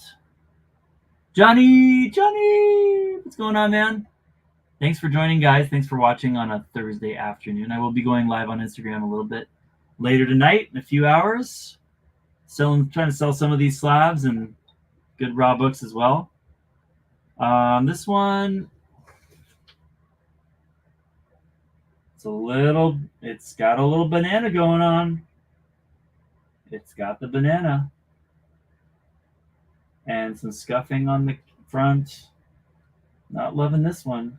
[SPEAKER 1] Johnny! What's going on, man? Thanks for joining, guys. Thanks for watching on a Thursday afternoon. I will be going live on Instagram a little bit later tonight in a few hours. Trying to sell some of these slabs and good raw books as well. This one, it's got a little banana going on. It's got the banana and some scuffing on the front. Not loving this one.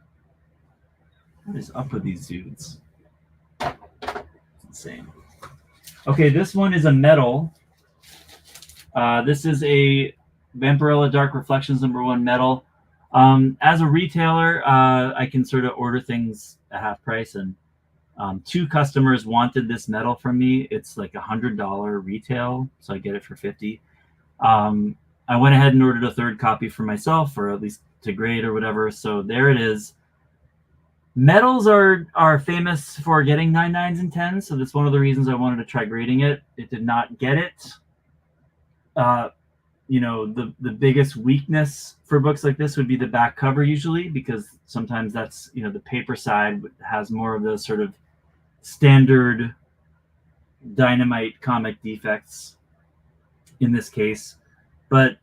[SPEAKER 1] What is up with these dudes? It's insane. Okay, this one is a metal. This is a Vampirella Dark Reflections number 1 metal. As a retailer, I can sort of order things at half price, and 2 customers wanted this metal from me. It's like $100 retail, so I get it for $50. I went ahead and ordered a 3rd copy for myself, or at least to grade or whatever. So there it is. Metals are famous for getting 9 9s and 10s, so that's one of the reasons I wanted to try grading it. It did not get it. You know, the biggest weakness for books like this would be the back cover usually, because sometimes that's, you know, the paper side has more of those sort of standard Dynamite comic defects in this case. But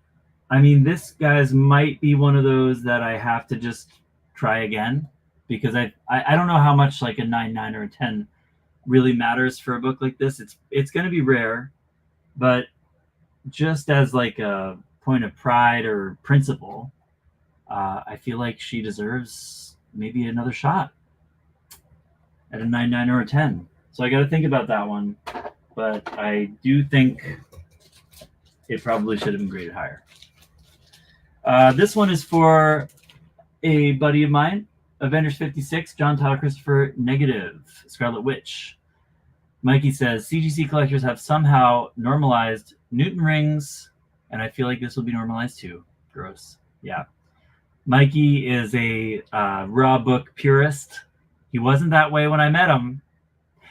[SPEAKER 1] I mean, this, guys, might be one of those that I have to just try again, because I don't know how much like a 9 9 or a 10 really matters for a book like this. It's going to be rare, but just as like a point of pride or principle, I feel like she deserves maybe another shot at a 9 9 or a 10. So I got to think about that one, but I do think it probably should have been graded higher. This one is for a buddy of mine, Avengers 56, John Tyler Christopher, negative, Scarlet Witch. Mikey says, CGC collectors have somehow normalized Newton rings, and I feel like this will be normalized too. Gross. Yeah. Mikey is a raw book purist. He wasn't that way when I met him.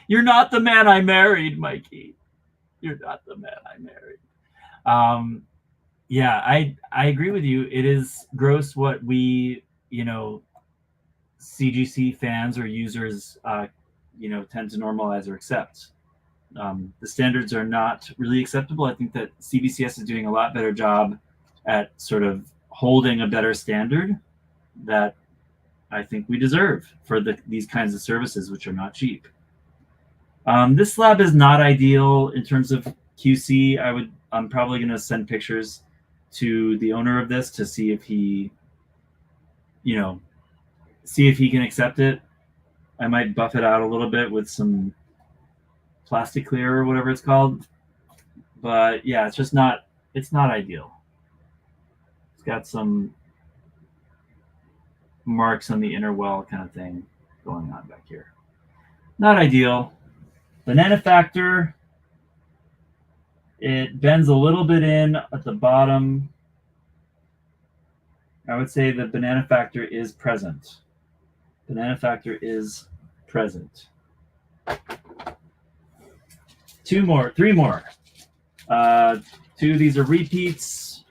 [SPEAKER 1] You're not the man I married, Mikey. You're not the man I married. Yeah, I agree with you. It is gross what we, you know, CGC fans or users, you know, tend to normalize or accept. The standards are not really acceptable. I think that CBCS is doing a lot better job at sort of holding a better standard that I think we deserve for these kinds of services, which are not cheap. This slab is not ideal in terms of QC. I'm probably going to send pictures to the owner of this to see if he, you know, see if he can accept it. I might buff it out a little bit with some plastic clear or whatever it's called. But yeah, it's not ideal. It's got some marks on the inner well kind of thing going on back here. Not ideal. Banana factor, it bends a little bit in at the bottom. I would say the banana factor is present. Banana factor is present. 3 more. 2 of these are repeats.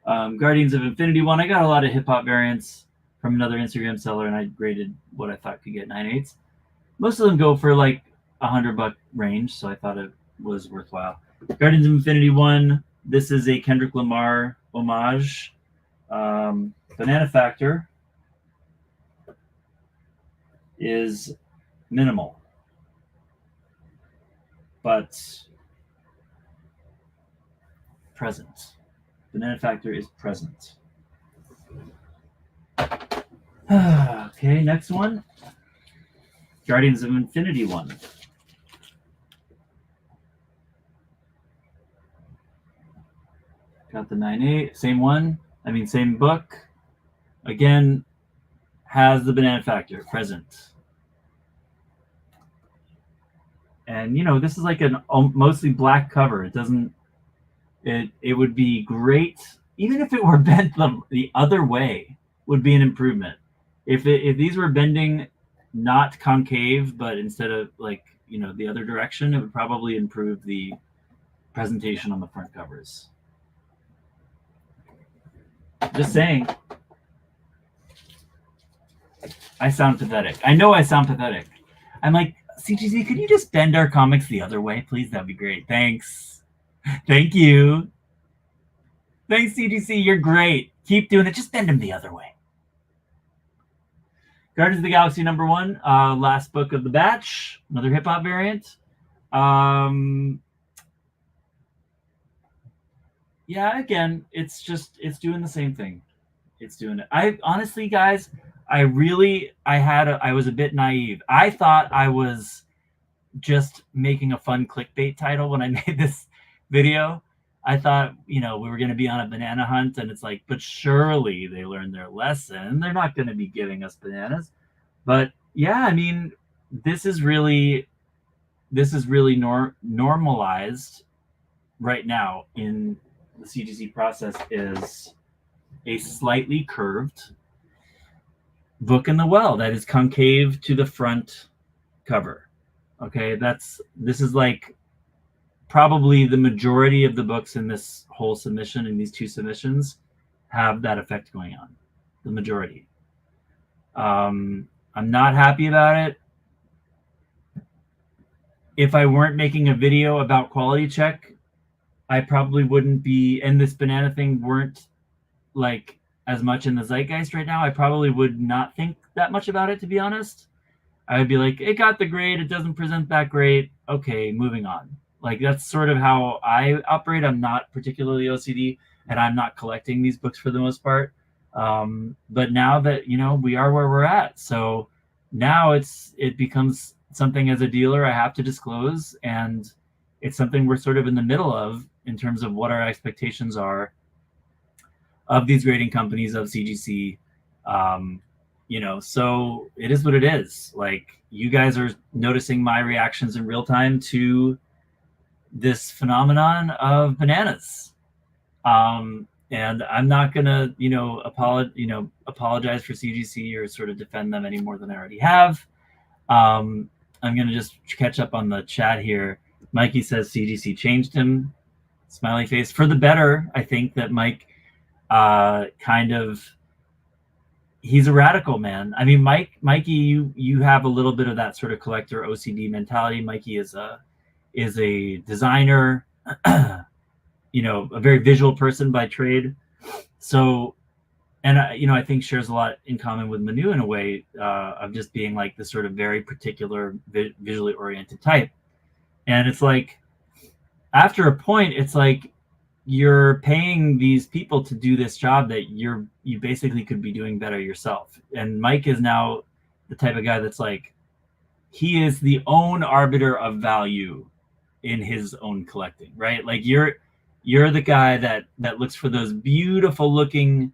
[SPEAKER 1] Guardians of Infinity 1. I got a lot of hip-hop variants from another Instagram seller, and I graded what I thought could get 9 8s. Most of them go for like $100 range, so I thought it was worthwhile. Guardians of Infinity 1. This is a Kendrick Lamar homage. Banana factor is minimal, but present. Banana factor is present. Okay, next one. Guardians of Infinity one. Got the 9/8, same one. I mean, same book. Again, has the banana factor present. And, you know, this is like a mostly black cover. It doesn't, it would be great, even if it were bent the other way, would be an improvement. If these were bending not concave, but instead of like, you know, the other direction, it would probably improve the presentation on the front covers. Just saying. I sound pathetic. I know I sound pathetic. I'm like, CGC, could you just bend our comics the other way, please? That'd be great. Thanks. Thank you. Thanks, CGC. You're great. Keep doing it. Just bend them the other way. Guardians of the Galaxy #1, last book of the batch. Another hip hop variant. Yeah, again, it's doing the same thing. It's doing it. I honestly, guys, I was a bit naive. I thought I was just making a fun clickbait title when I made this video. I thought, you know, we were going to be on a banana hunt, and it's like, but surely they learned their lesson. They're not going to be giving us bananas. But yeah, I mean, this is really normalized right now in the CGC process, is a slightly curved book in the well that is concave to the front cover. Okay, this is like probably the majority of the books in this whole submission, in these two submissions, have that effect going on. The majority. I'm not happy about it. If I weren't making a video about quality check, I probably wouldn't be, and this banana thing weren't like as much in the zeitgeist right now, I probably would not think that much about it, to be honest. I would be like, it got the grade, it doesn't present that great, okay, moving on. Like, that's sort of how I operate. I'm not particularly OCD, and I'm not collecting these books for the most part. But now that, you know, we are where we're at, so now it becomes something as a dealer I have to disclose, and it's something we're sort of in the middle of in terms of what our expectations are of these grading companies, of CGC. You know, so it is what it is. Like, you guys are noticing my reactions in real time to this phenomenon of bananas. And I'm not gonna, you know, apologize for CGC or sort of defend them any more than I already have. I'm gonna just catch up on the chat here. Mikey says CGC changed him. Smiley face. For the better. I think that Mike kind of, he's a radical, man. I mean, Mikey, you have a little bit of that sort of collector OCD mentality. Mikey is a designer, you know, a very visual person by trade. So, and you know, I think shares a lot in common with Manu in a way, of just being like this sort of very particular visually oriented type. And it's like, after a point, it's like you're paying these people to do this job that you basically could be doing better yourself. And Mike is now the type of guy that's like, he is the own arbiter of value in his own collecting, right? Like, you're the guy that looks for those beautiful looking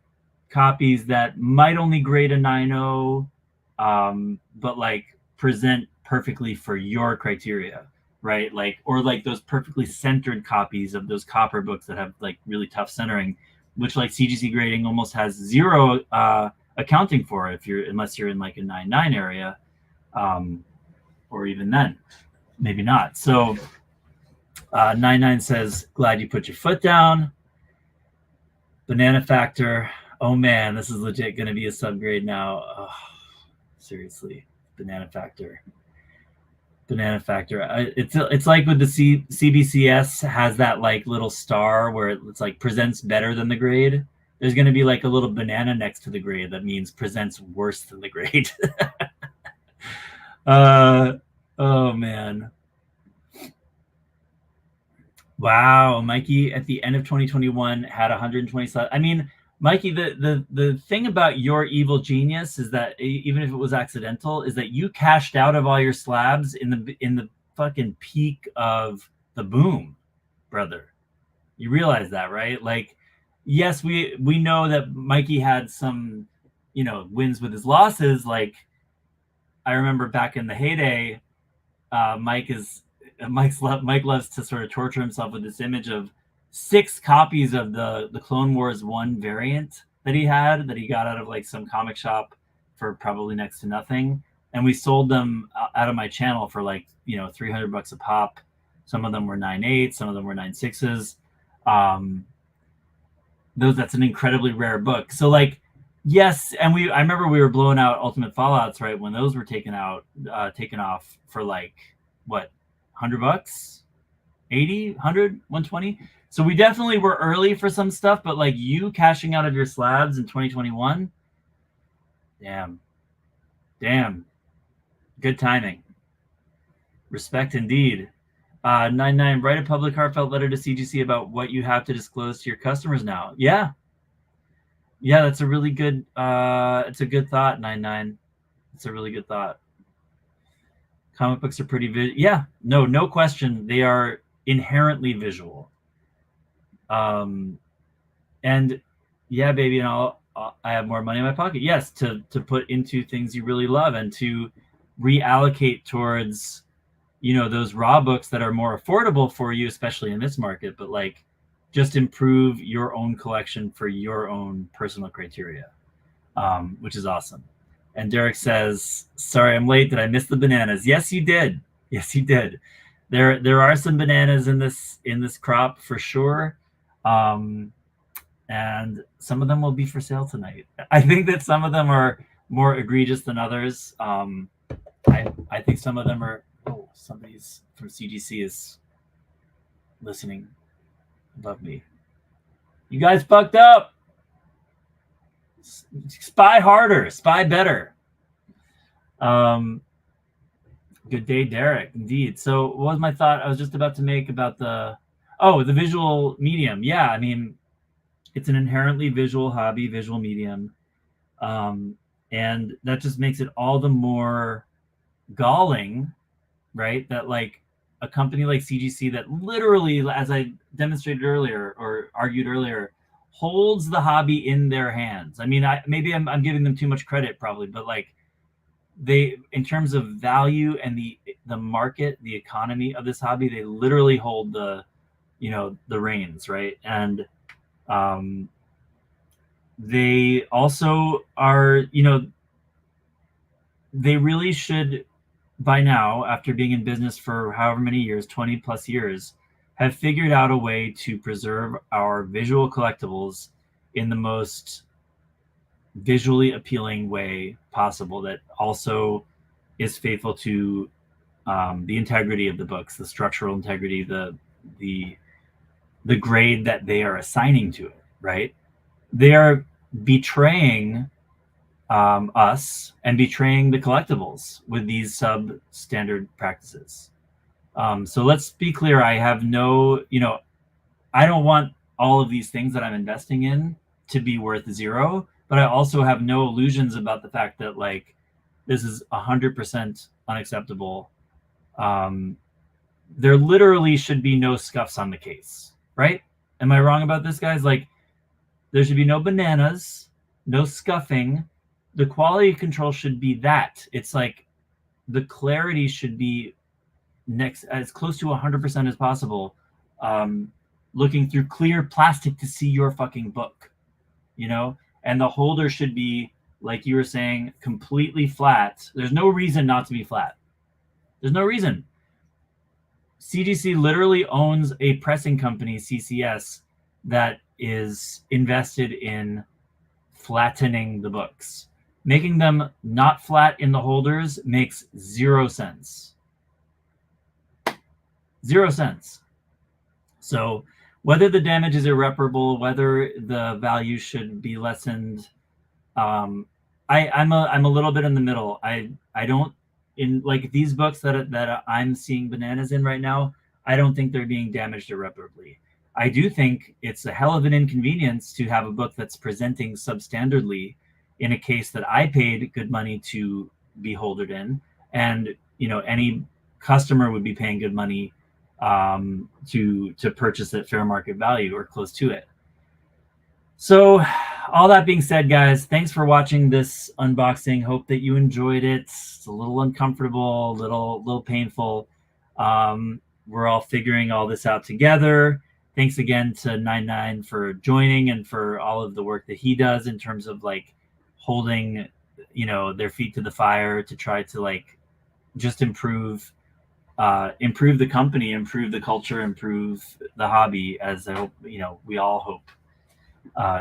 [SPEAKER 1] copies that might only grade a 9.0, but like present perfectly for your criteria, right? Like, or like those perfectly centered copies of those copper books that have like really tough centering, which like CGC grading almost has zero accounting for, unless you're in like a 9.9 area, or even then, maybe not. So 9.9 says, glad you put your foot down. Banana factor. Oh man, this is legit going to be a subgrade now. Oh, seriously, banana factor. It's like with the CBCS has that like little star where it's like presents better than the grade. There's going to be like a little banana next to the grade that means presents worse than the grade. Oh man. Wow, Mikey at the end of 2021 had 120 slabs. I mean, Mikey, the thing about your evil genius is that even if it was accidental, is that you cashed out of all your slabs in the fucking peak of the boom, brother. You realize that, right? Like, yes, we know that Mikey had some, wins with his losses. Like, I remember back in the heyday, Mike loves to sort of torture himself with this image of 6 copies of the Clone Wars 1 variant that he got out of like some comic shop for probably next to nothing, and we sold them out of my channel for like $300 a pop. Some of them were 9.8, some of them were 9.6s. That's an incredibly rare book. So like, yes, and I remember we were blowing out Ultimate Fallouts right when those were taken off for like what, $100, 80, 100, 120. So we definitely were early for some stuff, but like you cashing out of your slabs in 2021, damn, good timing. Respect indeed. 99, write a public heartfelt letter to CGC about what you have to disclose to your customers now. Yeah, that's a really good. It's a good thought, 99. It's a really good thought. Comic books are pretty yeah, no question. They are inherently visual. And yeah, baby, and I have more money in my pocket. Yes, to put into things you really love and to reallocate towards, those raw books that are more affordable for you, especially in this market, but like just improve your own collection for your own personal criteria, which is awesome. And Derek says, sorry, I'm late. Did I miss the bananas? Yes, you did. Yes, you did. There are some bananas in this crop for sure. And some of them will be for sale tonight. I think that some of them are more egregious than others. I think some of them are, somebody's from CGC is listening above me. You guys fucked up. Spy harder, spy better. Good day, Derek. Indeed. So what was my thought I was just about to make about the visual medium? Yeah, I mean, it's an inherently visual hobby, visual medium. And that just makes it all the more galling, right? That like a company like CGC that literally, as I demonstrated earlier or argued earlier, holds the hobby in their hands. I mean, I'm giving them too much credit probably, but like they, in terms of value and the market, the economy of this hobby, they literally hold the reins, right? And they also are, they really should by now, after being in business for however many years, 20 plus years, have figured out a way to preserve our visual collectibles in the most visually appealing way possible that also is faithful to the integrity of the books, the structural integrity, the grade that they are assigning to it, right? They are betraying us and betraying the collectibles with these substandard practices. So let's be clear. I have no, I don't want all of these things that I'm investing in to be worth zero, but I also have no illusions about the fact that like this is 100% unacceptable. There literally should be no scuffs on the case, right? Am I wrong about this, guys? Like there should be no bananas, no scuffing. The quality control should be that. It's like the clarity should be next as close to 100% as possible. Looking through clear plastic to see your fucking book, and the holder should be, like you were saying, completely flat. There's no reason not to be flat. There's no reason. CGC literally owns a pressing company, CCS, that is invested in flattening the books. Making them not flat in the holders makes 0 sense. 0 sense. So whether the damage is irreparable, whether the value should be lessened, I'm a little bit in the middle. I don't, in like these books that I'm seeing bananas in right now, I don't think they're being damaged irreparably. I do think it's a hell of an inconvenience to have a book that's presenting substandardly in a case that I paid good money to be holdered in, and any customer would be paying good money to purchase at fair market value or close to it. So all that being said, guys, thanks for watching this unboxing. Hope that you enjoyed it. It's a little uncomfortable, a little painful. We're all figuring all this out together. Thanks again to 99 for joining and for all of the work that he does in terms of like holding, their feet to the fire to try to like just improve the company, improve the culture, improve the hobby, as I hope, we all hope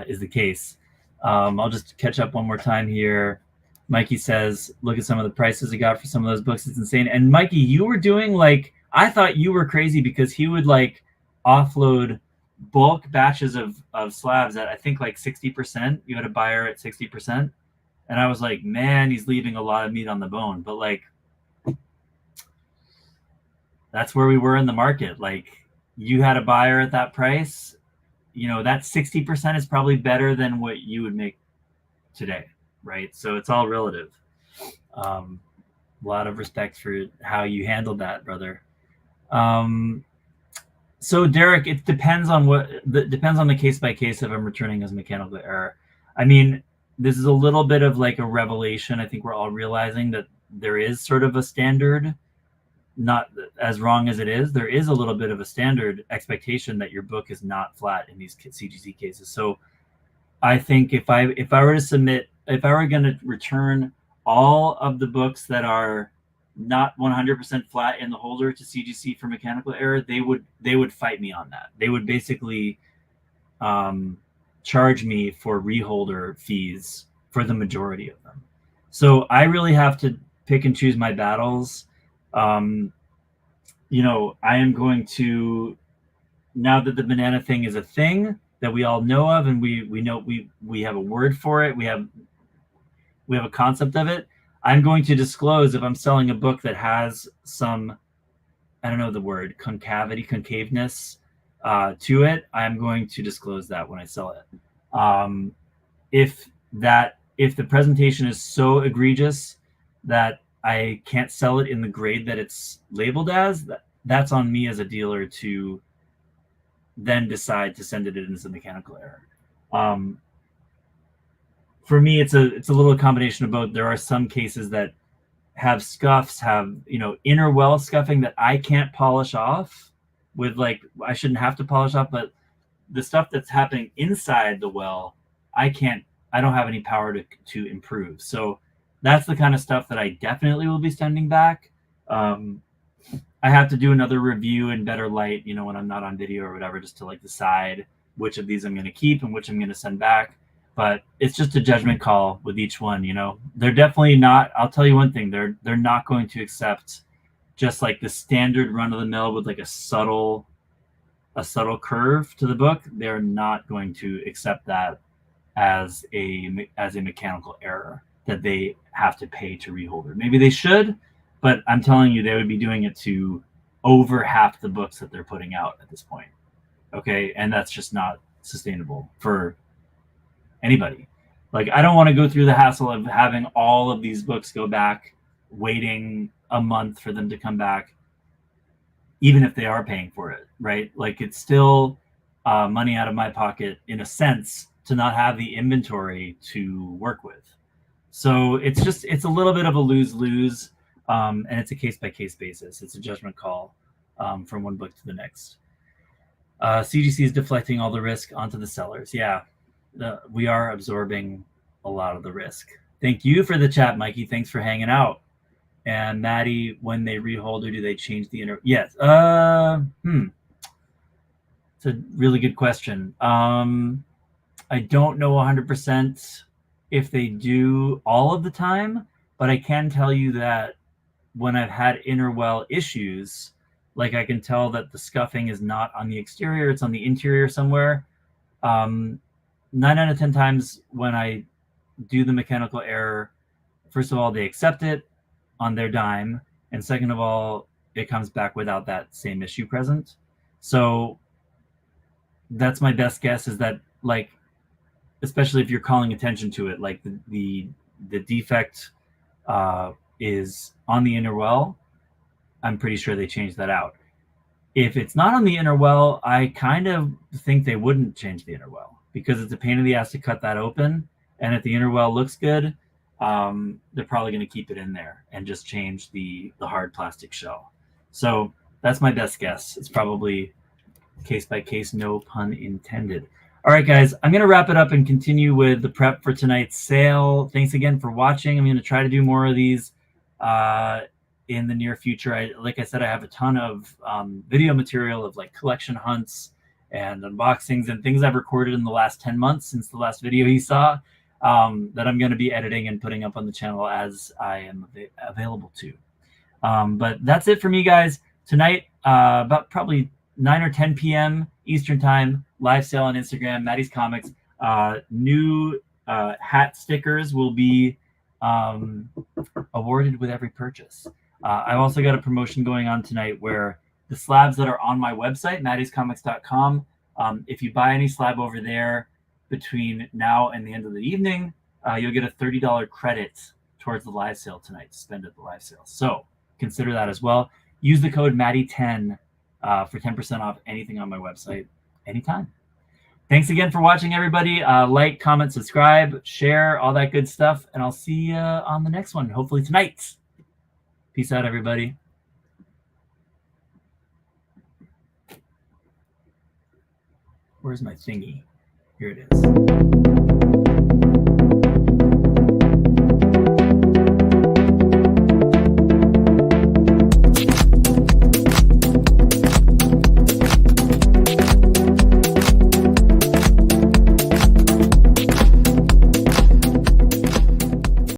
[SPEAKER 1] is the case. I'll just catch up one more time here. Mikey says, look at some of the prices I got for some of those books. It's insane. And Mikey, you were doing like, I thought you were crazy because he would like offload bulk batches of slabs at I think like 60%. You had a buyer at 60%. And I was like, man, he's leaving a lot of meat on the bone. But like, that's where we were in the market. Like, you had a buyer at that price. That 60% is probably better than what you would make today, right? So it's all relative. A lot of respect for how you handled that, brother. So Derek, it depends on the case by case if I'm returning as mechanical error. I mean, this is a little bit of like a revelation. I think we're all realizing that there is sort of a standard, not as wrong as it is. There is a little bit of a standard expectation that your book is not flat in these CGC cases. So I think if I were going to return all of the books that are not 100% flat in the holder to CGC for mechanical error, they would fight me on that. They would basically charge me for reholder fees for the majority of them. So I really have to pick and choose my battles. I am going to, now that the banana thing is a thing that we all know of, and we know we have a word for it, we have a concept of it, I'm going to disclose if I'm selling a book that has some, I don't know the word, concaveness to it, I'm going to disclose that when I sell it. If the presentation is so egregious that I can't sell it in the grade that it's labeled as, that's on me as a dealer to then decide to send it in as a mechanical error. For me, it's a little combination of both. There are some cases that have scuffs, have inner well scuffing that I can't polish off with, like, I shouldn't have to polish off, but the stuff that's happening inside the well, I don't have any power to improve. So that's the kind of stuff that I definitely will be sending back. I have to do another review in better light, when I'm not on video or whatever, just to like decide which of these I'm going to keep and which I'm going to send back. But it's just a judgment call with each one. They're definitely not. I'll tell you one thing: they're not going to accept just like the standard run of the mill with like a subtle curve to the book. They're not going to accept that as a mechanical error that they have to pay to reholder. Maybe they should, but I'm telling you, they would be doing it to over half the books that they're putting out at this point. Okay, and that's just not sustainable for anybody. Like, I don't want to go through the hassle of having all of these books go back, waiting a month for them to come back, even if they are paying for it, right? Like, it's still money out of my pocket in a sense to not have the inventory to work with. So it's a little bit of a lose-lose, and it's a case-by-case basis. It's a judgment call from one book to the next. CGC is deflecting all the risk onto the sellers. Yeah, we are absorbing a lot of the risk. Thank you for the chat, Mikey. Thanks for hanging out. And Maddie, when they reholder, do they change the inner? Yes. It's a really good question. I don't know 100% if they do all of the time, but I can tell you that when I've had inner well issues, like I can tell that the scuffing is not on the exterior, it's on the interior somewhere. 9 out of 10 times when I do the mechanical error, first of all, they accept it on their dime. And second of all, it comes back without that same issue present. So that's my best guess, is that, like, especially if you're calling attention to it, like the defect is on the inner well, I'm pretty sure they changed that out. If it's not on the inner well, I kind of think they wouldn't change the inner well, because it's a pain in the ass to cut that open. And if the inner well looks good, they're probably going to keep it in there and just change the hard plastic shell. So that's my best guess. It's probably case by case, no pun intended. All right, guys, I'm going to wrap it up and continue with the prep for tonight's sale. Thanks again for watching. I'm going to try to do more of these in the near future. Like I said, I have a ton of video material of like collection hunts and unboxings and things I've recorded in the last 10 months since the last video you saw, that I'm going to be editing and putting up on the channel as I am available to. But that's it for me, guys. Tonight, about probably 9 or 10 p.m. Eastern time, live sale on Instagram, Matty's Comics. New hat stickers will be awarded with every purchase. I've also got a promotion going on tonight where the slabs that are on my website, mattyscomics.com, if you buy any slab over there between now and the end of the evening, you'll get a $30 credit towards the live sale tonight to spend at the live sale. So consider that as well. Use the code Matty10 for 10% off anything on my website anytime. Thanks again for watching, everybody. Like, comment, subscribe, share, all that good stuff. And I'll see you on the next one, hopefully tonight. Peace out, everybody. Where's my thingy? Here it is.